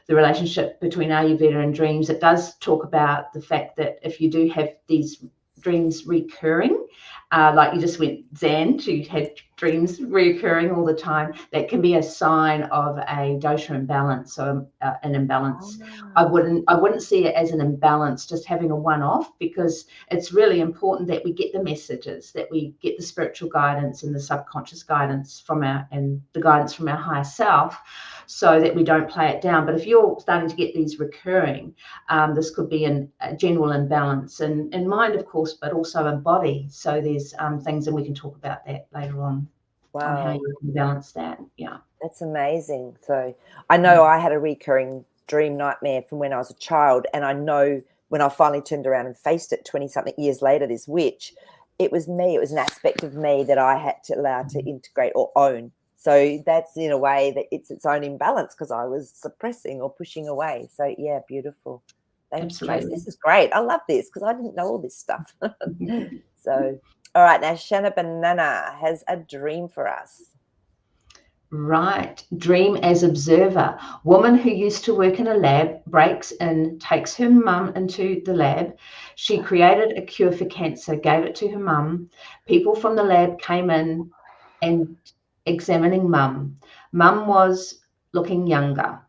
the relationship between Ayurveda and dreams. It does talk about the fact that if you do have these dreams recurring, like you just went Zan, you had dreams reoccurring all the time, that can be a sign of a dosha imbalance, so an imbalance. I wouldn't see it as an imbalance, just having a one-off, because it's really important that we get the messages, that we get the spiritual guidance and the subconscious guidance and the guidance from our higher self, so that we don't play it down. But if you're starting to get these recurring, this could be a general imbalance in mind, of course, but also in body. So there's things, and we can talk about that later on. Wow. On how you can balance that. Yeah. That's amazing. So I know I had a recurring dream nightmare from when I was a child, and I know when I finally turned around and faced it 20-something years later, this witch, it was me. It was an aspect of me that I had to allow to integrate or own. So that's in a way that it's its own imbalance because I was suppressing or pushing away. So, yeah, beautiful. Thanks, Trace. This is great. I love this because I didn't know all this stuff. So, all right, now Shanna Banana has a dream for us. Right. Dream as observer. Woman who used to work in a lab breaks in, takes her mum into the lab. She created a cure for cancer, gave it to her mum. People from the lab came in and examining mum. Mum was looking younger.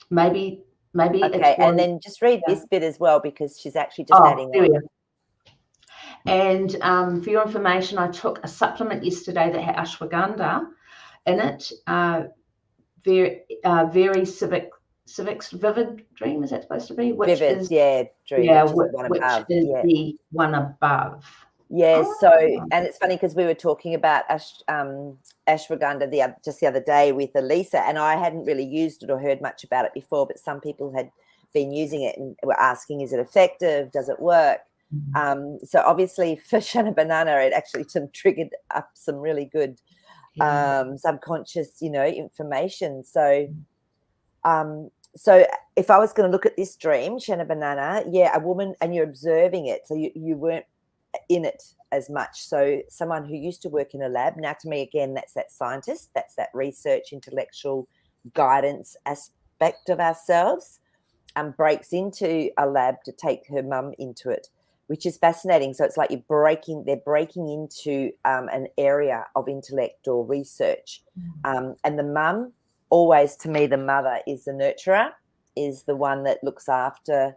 Maybe Okay, and then just read this bit as well, because she's actually just adding on. And for your information, I took a supplement yesterday that had ashwagandha in it. Very civics vivid dream, is that supposed to be? Which vivid, is, dream. Yeah, which is the one above. Yeah, so, Oh. and it's funny because we were talking about ashwagandha just the other day with Elisa, and I hadn't really used it or heard much about it before, but some people had been using it and were asking, is it effective? Does it work? So obviously for Shana Banana, it actually triggered up some really good subconscious, information. So if I was going to look at this dream, Shana Banana, a woman, and you're observing it, so you weren't in it as much. So someone who used to work in a lab, now to me, again, that's that scientist, that's that research, intellectual guidance aspect of ourselves, breaks into a lab to take her mum into it, which is fascinating. So it's like they're breaking into an area of intellect or research. And the mum, always to me, the mother is the nurturer, is the one that looks after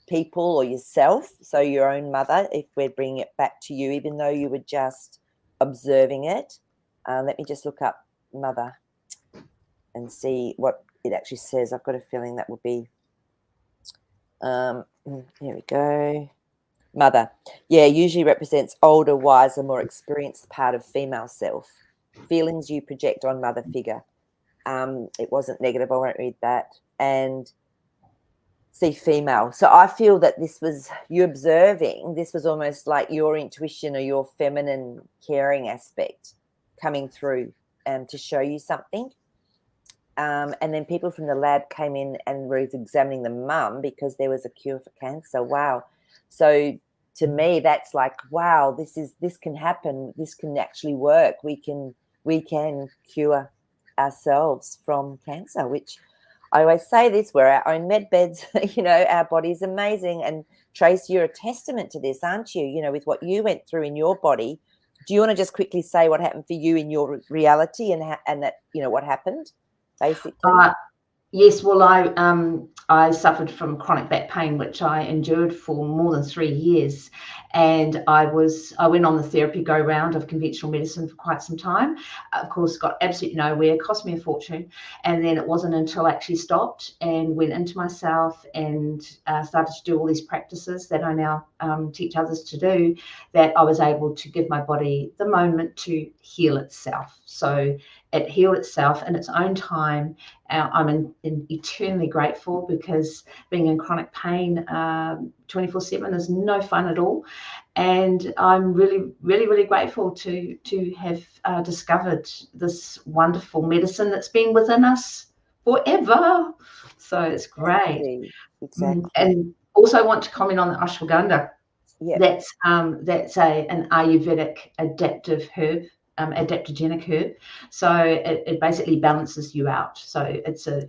people or yourself. So your own mother, if we're bringing it back to you, even though you were just observing it. Let me just look up mother and see what it actually says. I've got a feeling that would be, here we go. Mother. Yeah, usually represents older, wiser, more experienced part of female self. Feelings you project on mother figure. It wasn't negative. I won't read that. And see female. So I feel that this was you observing. This was almost like your intuition or your feminine caring aspect coming through to show you something. And then people from the lab came in and were examining the mum because there was a cure for cancer. Wow. So to me, that's like, wow, this can happen. This can actually work. We can cure ourselves from cancer, which I always say this, we're our own med beds, our body's amazing. And Trace, you're a testament to this, aren't you? With what you went through in your body. Do you want to just quickly say what happened for you in your reality and that, what happened, basically? Yes, well, I suffered from chronic back pain, which I endured for more than 3 years, and I went on the therapy go round of conventional medicine for quite some time. Of course, got absolutely nowhere, cost me a fortune, and then it wasn't until I actually stopped and went into myself and started to do all these practices that I now teach others to do, that I was able to give my body the moment to heal itself. So it healed itself in its own time. I'm eternally grateful, because being in chronic pain 24/7 is no fun at all. And I'm really, really, really grateful to have discovered this wonderful medicine that's been within us forever. So it's great. Exactly. And also I want to comment on the ashwagandha. Yeah. That's an Ayurvedic adaptive herb. Adaptogenic herb, so it basically balances you out. So it's the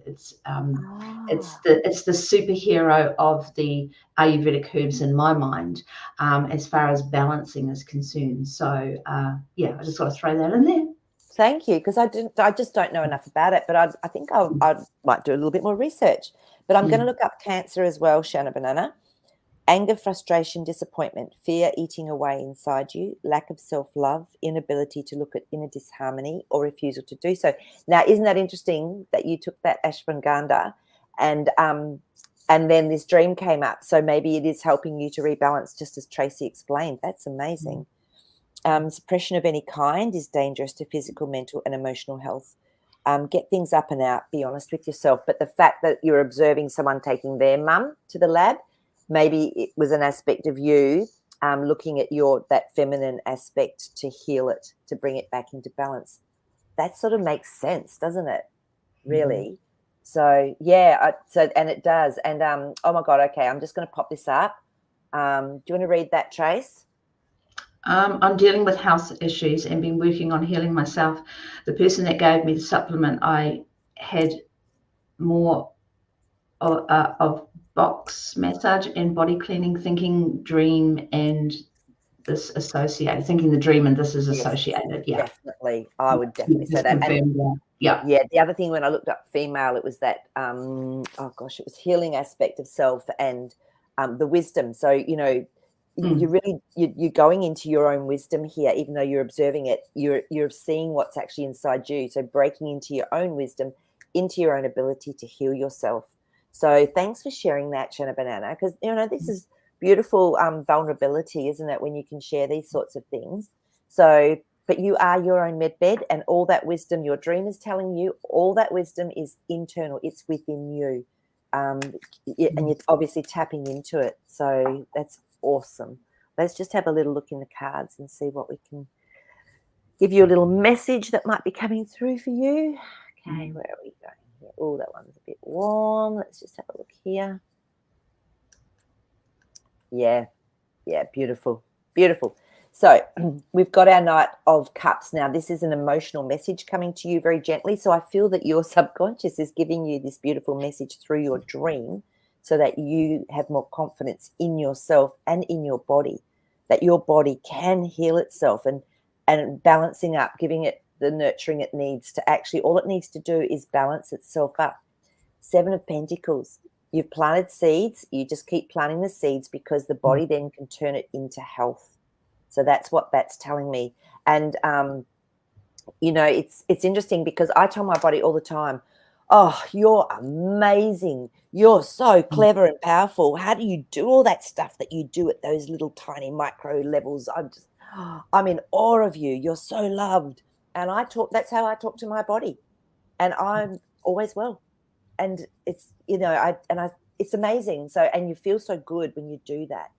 superhero of the Ayurvedic herbs in my mind, as far as balancing is concerned. So I just got to throw that in there. Thank you, because I just don't know enough about it, but I think I might do a little bit more research. But I'm going to look up cancer as well, Shana Banana. Anger, frustration, disappointment, fear eating away inside you, lack of self-love, inability to look at inner disharmony, or refusal to do so. Now, isn't that interesting that you took that ashwagandha and then this dream came up? So maybe it is helping you to rebalance, just as Tracy explained. That's amazing. Suppression of any kind is dangerous to physical, mental, and emotional health. Get things up and out, be honest with yourself. But the fact that you're observing someone taking their mum to the lab, maybe it was an aspect of you looking at that feminine aspect to heal it, to bring it back into balance. That sort of makes sense, doesn't it? Really? So, and it does. And, oh, my God, okay, I'm just going to pop this up. Do you want to read that, Trace? I'm dealing with health issues and been working on healing myself. The person that gave me the supplement, I had more of box massage and body cleaning, thinking dream and this associated, thinking the dream and this is associated. Yes, definitely. I would definitely say that. And the other thing, when I looked up female, it was that it was healing aspect of self and the wisdom. So you're going into your own wisdom here, even though you're observing it. You're seeing what's actually inside you. So breaking into your own wisdom, into your own ability to heal yourself. So thanks for sharing that, Shana Banana, because this is beautiful vulnerability, isn't it, when you can share these sorts of things. So, but you are your own med bed, and all that wisdom your dream is telling you, all that wisdom is internal. It's within you. And you're obviously tapping into it. So that's awesome. Let's just have a little look in the cards and see what we can give you a little message that might be coming through for you. Okay, where are we going here? Oh, that one's a bit warm. Let's just have a look here. Yeah, beautiful, beautiful. So we've got our Knight of Cups now. This is an emotional message coming to you very gently. So I feel that your subconscious is giving you this beautiful message through your dream so that you have more confidence in yourself and in your body, that your body can heal itself and balancing up, giving it the nurturing it needs to actually, all it needs to do is balance itself up. 7 of Pentacles. You've planted seeds. You just keep planting the seeds because the body then can turn it into health. So that's what that's telling me. And, you know, it's interesting because I tell my body all the time, oh, you're amazing. You're so clever and powerful. How do you do all that stuff that you do at those little tiny micro levels? I'm in awe of you. You're so loved. And that's how I talk to my body. And I'm always well. And it's, you know, it's amazing. So, and you feel so good when you do that.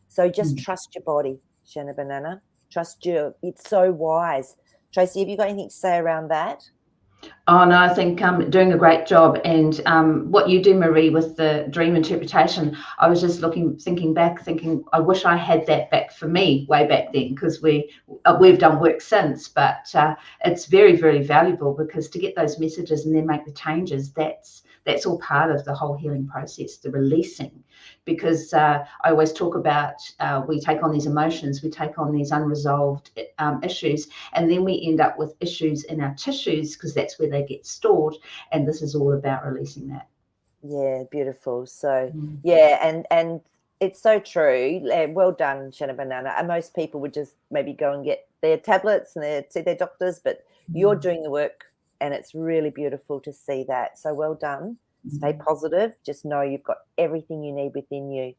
So just trust your body, Shanna Banana. Trust you. It's so wise. Tracy, have you got anything to say around that? Oh, no, I think doing a great job. And what you do, Marie, with the dream interpretation, I was just thinking back, I wish I had that back for me way back then, because we've done work since, but it's very, very valuable, because to get those messages and then make the changes, that's all part of the whole healing process, the releasing. Because I always talk about we take on these emotions, we take on these unresolved issues, and then we end up with issues in our tissues, because that's where they get stored. And this is all about releasing that. Yeah, beautiful. So yeah, and it's so true. Well done, Shanna Banana. And most people would just maybe go and get their tablets and see their doctors, but you're doing the work, and it's really beautiful to see that. So well done. Stay positive. Just know you've got everything you need within you.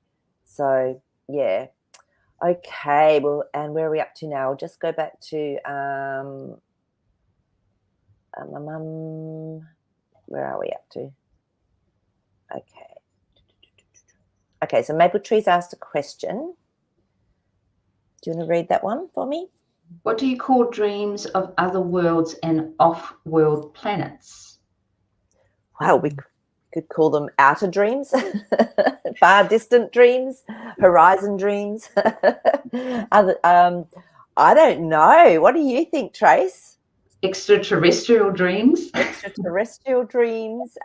So yeah. Okay. Well, and where are we up to now? I'll just go back to where are we up to? Okay. Okay, so Maple Tree's asked a question. Do you want to read that one for me? What do you call dreams of other worlds and off-world planets? Wow, we could call them outer dreams, far distant dreams, horizon dreams. I don't know. What do you think, Trace? Extraterrestrial dreams. Extraterrestrial dreams.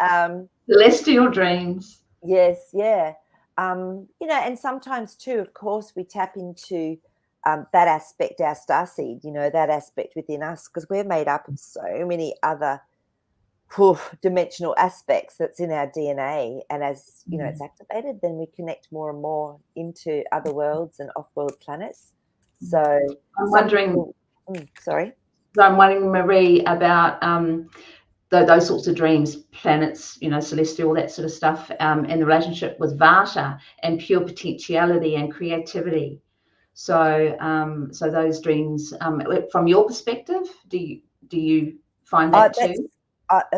Celestial dreams. Yes, yeah. You know, and sometimes too, of course, we tap into that aspect, our starseed, you know, that aspect within us, because we're made up of so many other dimensional aspects that's in our DNA. And as, you know, it's activated, then we connect more and more into other worlds and off-world planets. So I'm wondering, sorry. So I'm wondering, Marie, about those sorts of dreams, planets, you know, celestial, that sort of stuff, and the relationship with Vata and pure potentiality and creativity. So, so those dreams, from your perspective, do you find that too?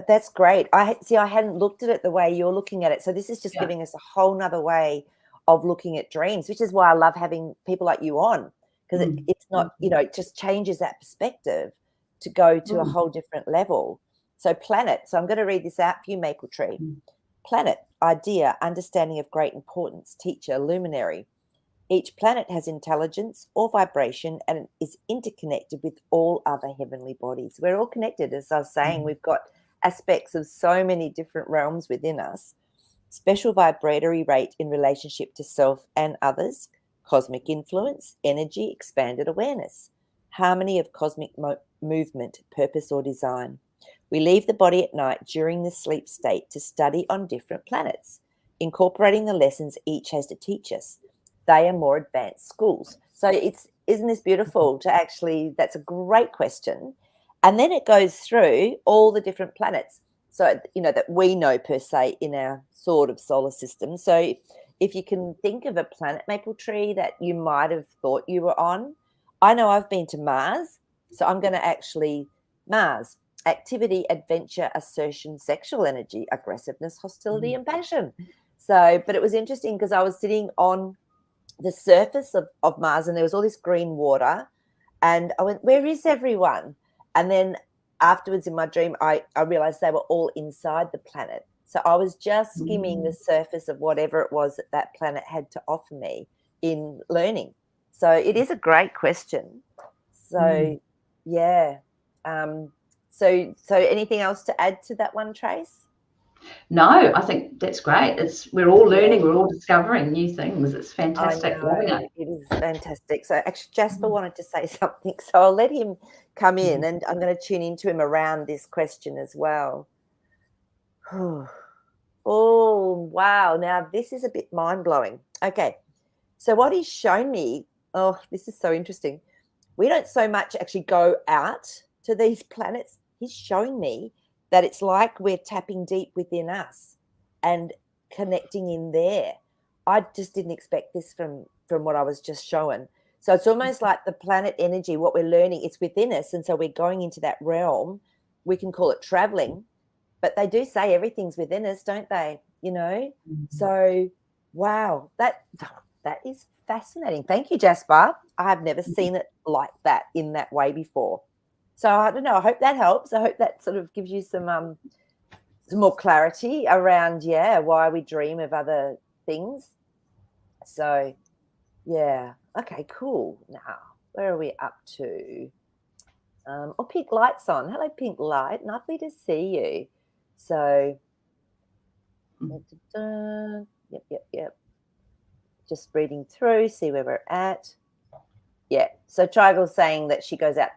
That's great. I hadn't looked at it the way you're looking at it. So this is just giving us a whole nother way of looking at dreams, which is why I love having people like you on, because it's not, you know, it just changes that perspective to go to a whole different level. So planet. So I'm going to read this out for you, Maple Tree. Planet, idea, understanding of great importance, teacher, luminary. Each planet has intelligence or vibration and is interconnected with all other heavenly bodies. We're all connected. As I was saying, we've got aspects of so many different realms within us. Special vibratory rate in relationship to self and others, cosmic influence, energy, expanded awareness, harmony of cosmic movement, purpose or design. We leave the body at night during the sleep state to study on different planets, incorporating the lessons each has to teach us. They are more advanced schools. So isn't this beautiful to actually, that's a great question. And then it goes through all the different planets. So, you know, that we know per se in our sort of solar system. So if you can think of a planet maple tree that you might have thought you were on. I know I've been to Mars, so I'm going to actually Mars, activity, adventure, assertion, sexual energy, aggressiveness, hostility, and passion. So, but it was interesting because I was sitting on the surface of Mars and there was all this green water, and I went, where is everyone? And then afterwards in my dream, I realized they were all inside the planet. So I was just skimming the surface of whatever it was that planet had to offer me in learning. So it is a great question. So yeah. So anything else to add to that one, Trace? No, I think that's great. We're all learning, we're all discovering new things. It's fantastic. I know, it is fantastic. So actually Jasper wanted to say something, so I'll let him come in and I'm going to tune into him around this question as well. Oh, wow. Now this is a bit mind-blowing. Okay. So what he's shown me, oh, this is so interesting. We don't so much actually go out to these planets. He's showing me that it's like we're tapping deep within us and connecting in there. I just didn't expect this from what I was just showing. So it's almost like the planet energy, what we're learning, it's within us. And so we're going into that realm. We can call it traveling, but they do say everything's within us, don't they? You know? So, wow, that is fascinating. Thank you, Jasper. I have never seen it like that in that way before. So I don't know. I hope that helps. I hope that sort of gives you some more clarity around, why we dream of other things. So, yeah. Okay, cool. Now, where are we up to? Pink Light's on. Hello, Pink Light. Lovely to see you. So, yep. Just reading through, see where we're at. Yeah. So Trigal's saying that she goes out,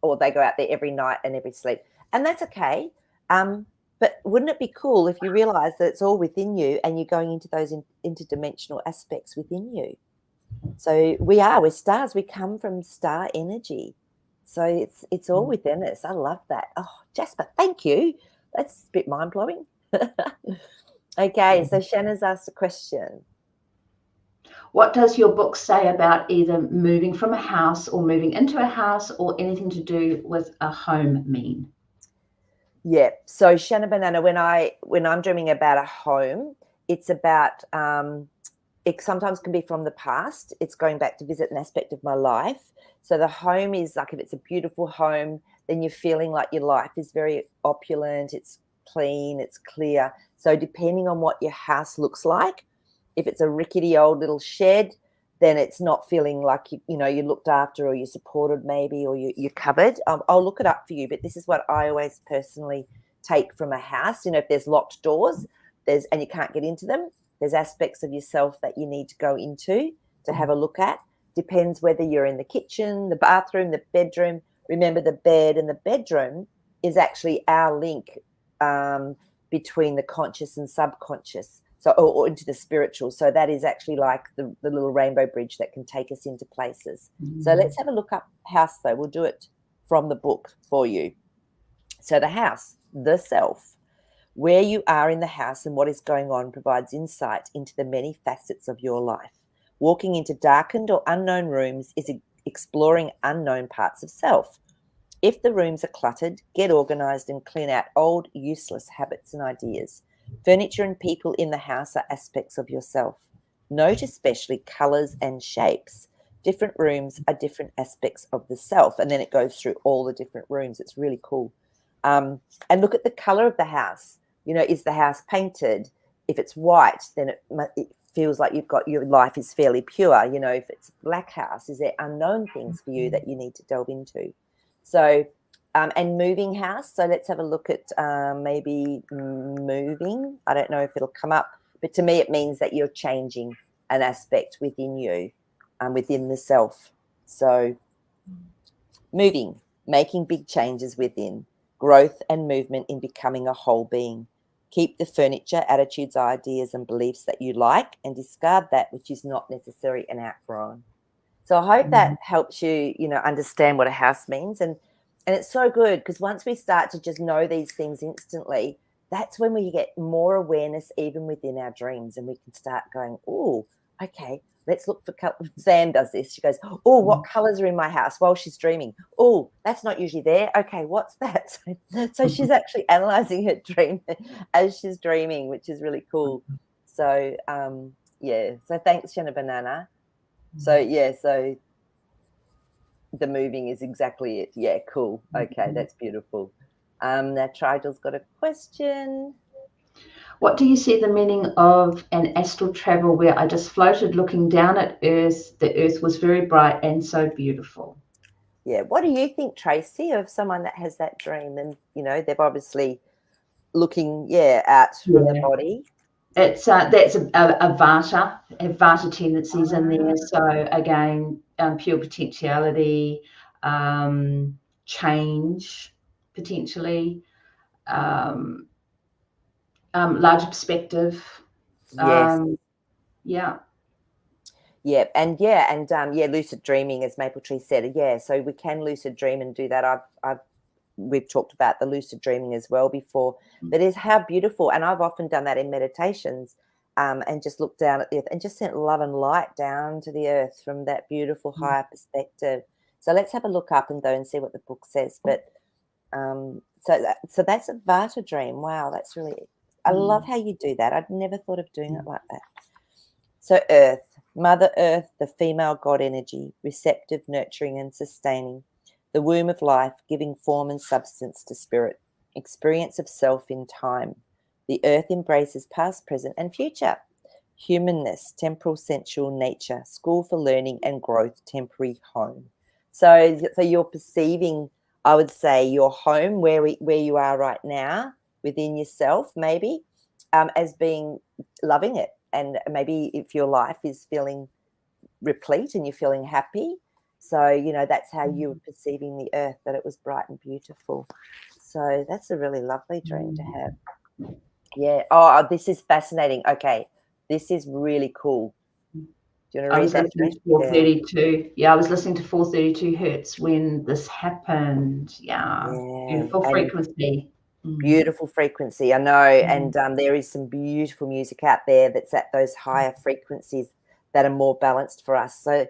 or they go out there every night and every sleep. And that's okay. But wouldn't it be cool if you realize that it's all within you and you're going into those interdimensional aspects within you? So we're stars. We come from star energy. So it's all within us. I love that. Oh, Jasper, thank you. That's a bit mind-blowing. Okay, so Shanna's asked a question. What does your book say about either moving from a house or moving into a house or anything to do with a home mean? Yeah. So Shanna Banana, when I'm dreaming about a home, it's about it sometimes can be from the past. It's going back to visit an aspect of my life. So the home is like, if it's a beautiful home, then you're feeling like your life is very opulent, it's clean, it's clear. So depending on what your house looks like, if it's a rickety old little shed, then it's not feeling like you looked after or you're supported maybe, or you're covered. I'll look it up for you, but this is what I always personally take from a house. If there's locked doors, and you can't get into them, there's aspects of yourself that you need to go into to have a look at. Depends whether you're in the kitchen, the bathroom, the bedroom. Remember, the bed and the bedroom is actually our link between the conscious and subconscious. So, or into the spiritual. So that is actually like the little rainbow bridge that can take us into places. So let's have a look up house, though. We'll do it from the book for you. So the house, the self, where you are in the house and what is going on provides insight into the many facets of your life. Walking into darkened or unknown rooms is exploring unknown parts of self. If the rooms are cluttered, get organized and clean out old, useless habits and ideas. Furniture and people in the house are aspects of yourself. Note especially colours and shapes. Different rooms are different aspects of the self. And then it goes through all the different rooms. It's really cool. And look at the colour of the house. Is the house painted? If it's white, then it feels like your life is fairly pure. If it's a black house, is there unknown things for you that you need to delve into? So, and moving house. So let's have a look at maybe moving. I don't know if it'll come up, but to me it means that you're changing an aspect within you, within the self. So moving, making big changes within, growth and movement in becoming a whole being. Keep the furniture, attitudes, ideas and beliefs that you like and discard that which is not necessary and outgrown. So I hope that helps you, understand what a house means. And it's so good because once we start to just know these things instantly, that's when we get more awareness even within our dreams, and we can start going, oh, okay, let's look for color. Zan does this. She goes, oh, what colors are in my house while she's dreaming? Oh, that's not usually there. Okay, what's that? So she's actually analyzing her dream as she's dreaming, which is really cool. So, yeah. So thanks, Shanna Banana. So, yeah, so the moving is exactly it. Yeah, cool. Okay, that's beautiful. Now, Trigel's got a question. What do you see the meaning of an astral travel where I just floated looking down at Earth? The Earth was very bright and so beautiful. Yeah, what do you think, Tracy, of someone that has that dream? And, you know, they're obviously looking, out from the body. It's that's a vata, have vata tendencies in there. So again, pure potentiality, change potentially, larger perspective. Yes. Yeah. Yeah, and lucid dreaming, as Maple Tree said. Yeah, so we can lucid dream and do that. We've talked about the lucid dreaming as well before, but it's how beautiful. And I've often done that in meditations, and just looked down at the earth and just sent love and light down to the earth from that beautiful higher perspective. So let's have a look up and go and see what the book says. But so that's a Vata dream. Wow, that's really. I love how you do that. I'd never thought of doing it like that. So Earth, Mother Earth, the female God energy, receptive, nurturing, and sustaining. The womb of life, giving form and substance to spirit. Experience of self in time. The earth embraces past, present, and future. Humanness, temporal, sensual nature. School for learning and growth, temporary home. So you're perceiving, I would say, your home, where you are right now, within yourself, maybe, as being loving it. And maybe if your life is feeling replete and you're feeling happy. So, you know, that's how you were perceiving the earth, that it was bright and beautiful. So that's a really lovely dream to have. Yeah. Oh, this is fascinating. Okay. This is really cool. Do you want to read that? Listening to 432. Yeah, I was listening to 432 hertz when this happened. Yeah. Beautiful frequency. Beautiful frequency, I know. And there is some beautiful music out there that's at those higher frequencies that are more balanced for us. So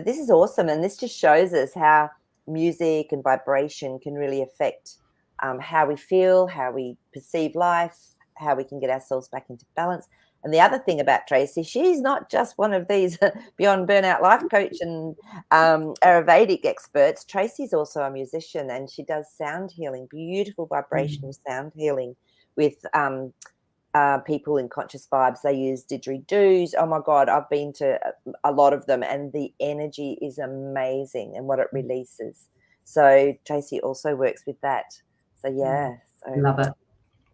this is awesome. And this just shows us how music and vibration can really affect how we feel, how we perceive life, how we can get ourselves back into balance. And the other thing about Tracy, she's not just one of these Beyond Burnout life coach and Ayurvedic experts. Tracy's also a musician, and she does sound healing, beautiful vibrational sound healing with people in Conscious Vibes. They use didgeridoos. Oh my God, I've been to a lot of them, and the energy is amazing and what it releases. So Tracy also works with that. So yeah, love it.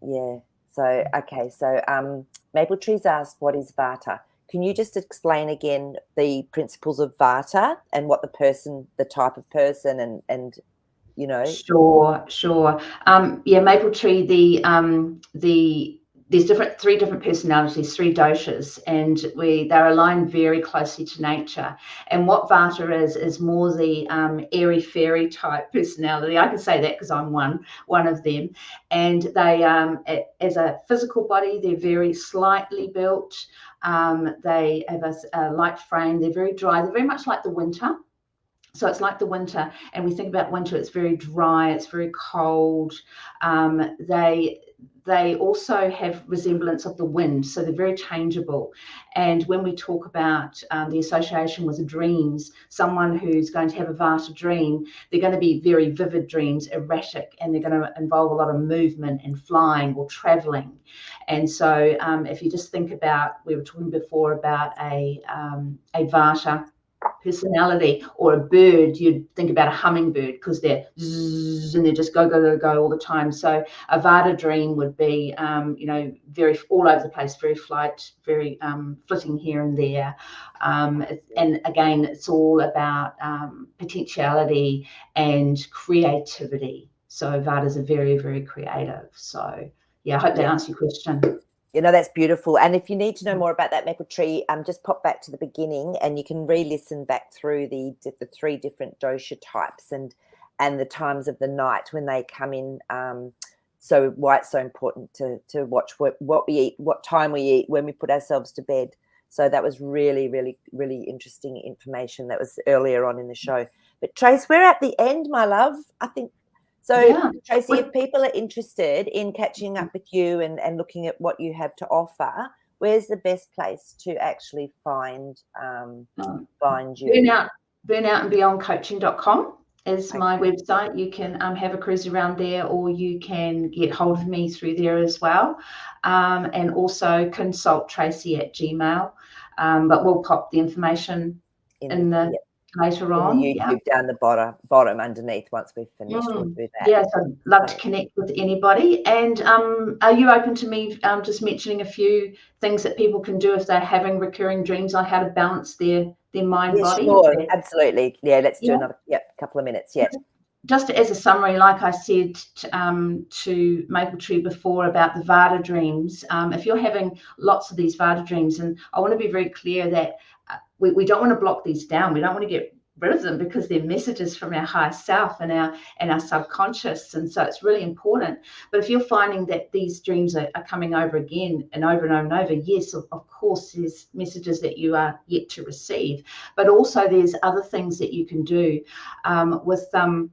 Yeah. So okay. So Maple Tree's asked, "What is Vata?" Can you just explain again the principles of Vata and what the type of person, and you know? Sure. Maple Tree. There's three different personalities, three doshas, and they're aligned very closely to nature. And what Vata is more the airy fairy type personality. I can say that because I'm one of them. And they, as a physical body, they're very slightly built. They have a light frame. They're very dry. They're very much like the winter. So it's like the winter, and we think about winter, it's very dry, it's very cold. They also have resemblance of the wind, so they're very changeable. And when we talk about the association with dreams, someone who's going to have a Vata dream, they're going to be very vivid dreams, erratic, and they're going to involve a lot of movement and flying or traveling. And so if you just think about, we were talking before about a Vata personality or a bird, you'd think about a hummingbird because they're zzz, and they just go all the time. So a Vata dream would be very all over the place, very very flitting here and there, and again it's all about potentiality and creativity. So Vatas are very, very creative. So yeah, I hope that answers your question. You know, that's beautiful. And if you need to know more about that Maple Tree, just pop back to the beginning and you can re-listen back through the three different dosha types and the times of the night when they come in so why it's so important to watch what we eat, what time we eat, when we put ourselves to bed. So that was really, really, really interesting information that was earlier on in the show. But Trace, we're at the end, my love. I think so. Yeah. Tracy, if people are interested in catching up with you and looking at what you have to offer, where's the best place to actually find you? Burnout and Beyond coaching.com is my website. You can have a cruise around there, or you can get hold of me through there as well. And also consulttracy@gmail.com. But we'll pop the information in the later on. The YouTube down the bottom underneath once we've finished. We'll do that. Yes, I'd love to connect with anybody. And are you open to me just mentioning a few things that people can do if they're having recurring dreams on how to balance their mind body? Sure, absolutely. Yeah, let's do another couple of minutes. Yeah. Just as a summary, like I said to Maple Tree before about the Vata dreams, if you're having lots of these Vata dreams, and I want to be very clear that we don't want to block these down. We don't want to get rid of them because they're messages from our higher self and our subconscious. And so it's really important. But if you're finding that these dreams are coming over again and over and over and over, yes, of course, there's messages that you are yet to receive. But also there's other things that you can do with a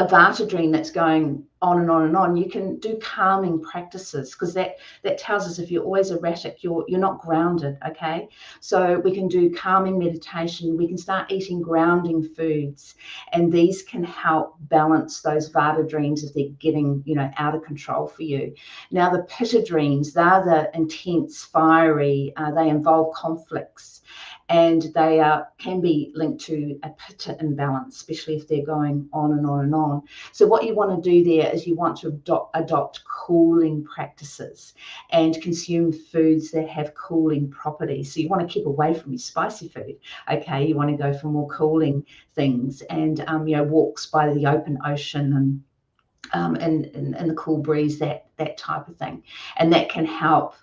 Vata dream that's going on and on and on. You can do calming practices, because that tells us if you're always erratic, you're not grounded, okay? So we can do calming meditation. We can start eating grounding foods, and these can help balance those Vata dreams if they're getting, out of control for you. Now, the Pitta dreams, they're the intense, fiery, they involve conflicts, and they can be linked to a Pitta imbalance, especially if they're going on and on and on. So what you want to do there is you want to adopt cooling practices and consume foods that have cooling properties. So you want to keep away from your spicy food, okay? You want to go for more cooling things, and walks by the open ocean and the cool breeze, that type of thing. And that can help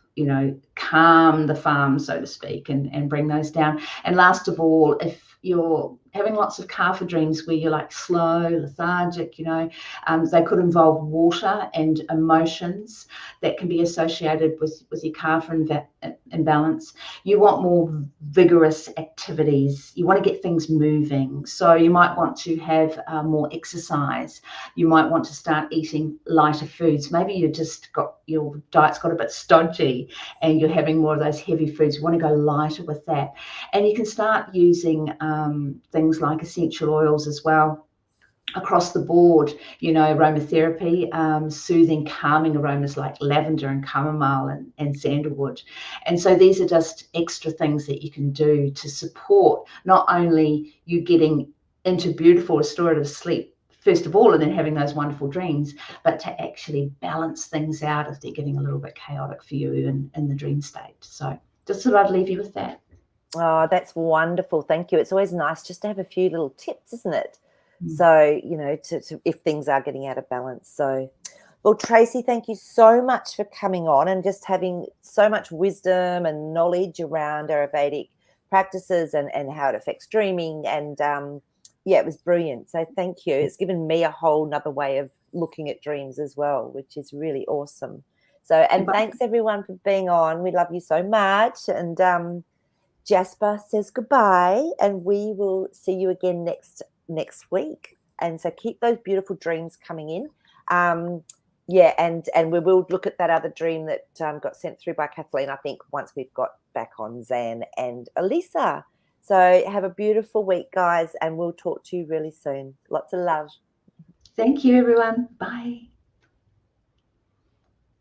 calm the farm, so to speak, and bring those down. And last of all, if you're having lots of kapha dreams where you're like slow, lethargic, they could involve water and emotions that can be associated with your kapha imbalance. You want more vigorous activities. You want to get things moving. So you might want to have more exercise. You might want to start eating lighter foods. Maybe your diet's got a bit stodgy and you're having more of those heavy foods. You want to go lighter with that. And you can start using things like essential oils as well across the board, aromatherapy, soothing, calming aromas like lavender and chamomile and sandalwood. And so these are just extra things that you can do to support not only you getting into beautiful restorative sleep first of all, and then having those wonderful dreams, but to actually balance things out if they're getting a little bit chaotic for you in the dream state. So just thought I'd leave you with that. Oh, that's wonderful. Thank you. It's always nice just to have a few little tips, isn't it? So, to if things are getting out of balance. So, well, Tracy, thank you so much for coming on and just having so much wisdom and knowledge around Ayurvedic practices and how it affects dreaming. And it was brilliant. So thank you. It's given me a whole nother way of looking at dreams as well, which is really awesome. So, and thanks everyone for being on. We love you so much. And Jasper says goodbye, and we will see you again next week. And so keep those beautiful dreams coming in. And we will look at that other dream that got sent through by Kathleen, I think, once we've got back on Zan and Elisa. So have a beautiful week, guys, and we'll talk to you really soon. Lots of love. Thank you, everyone. Bye.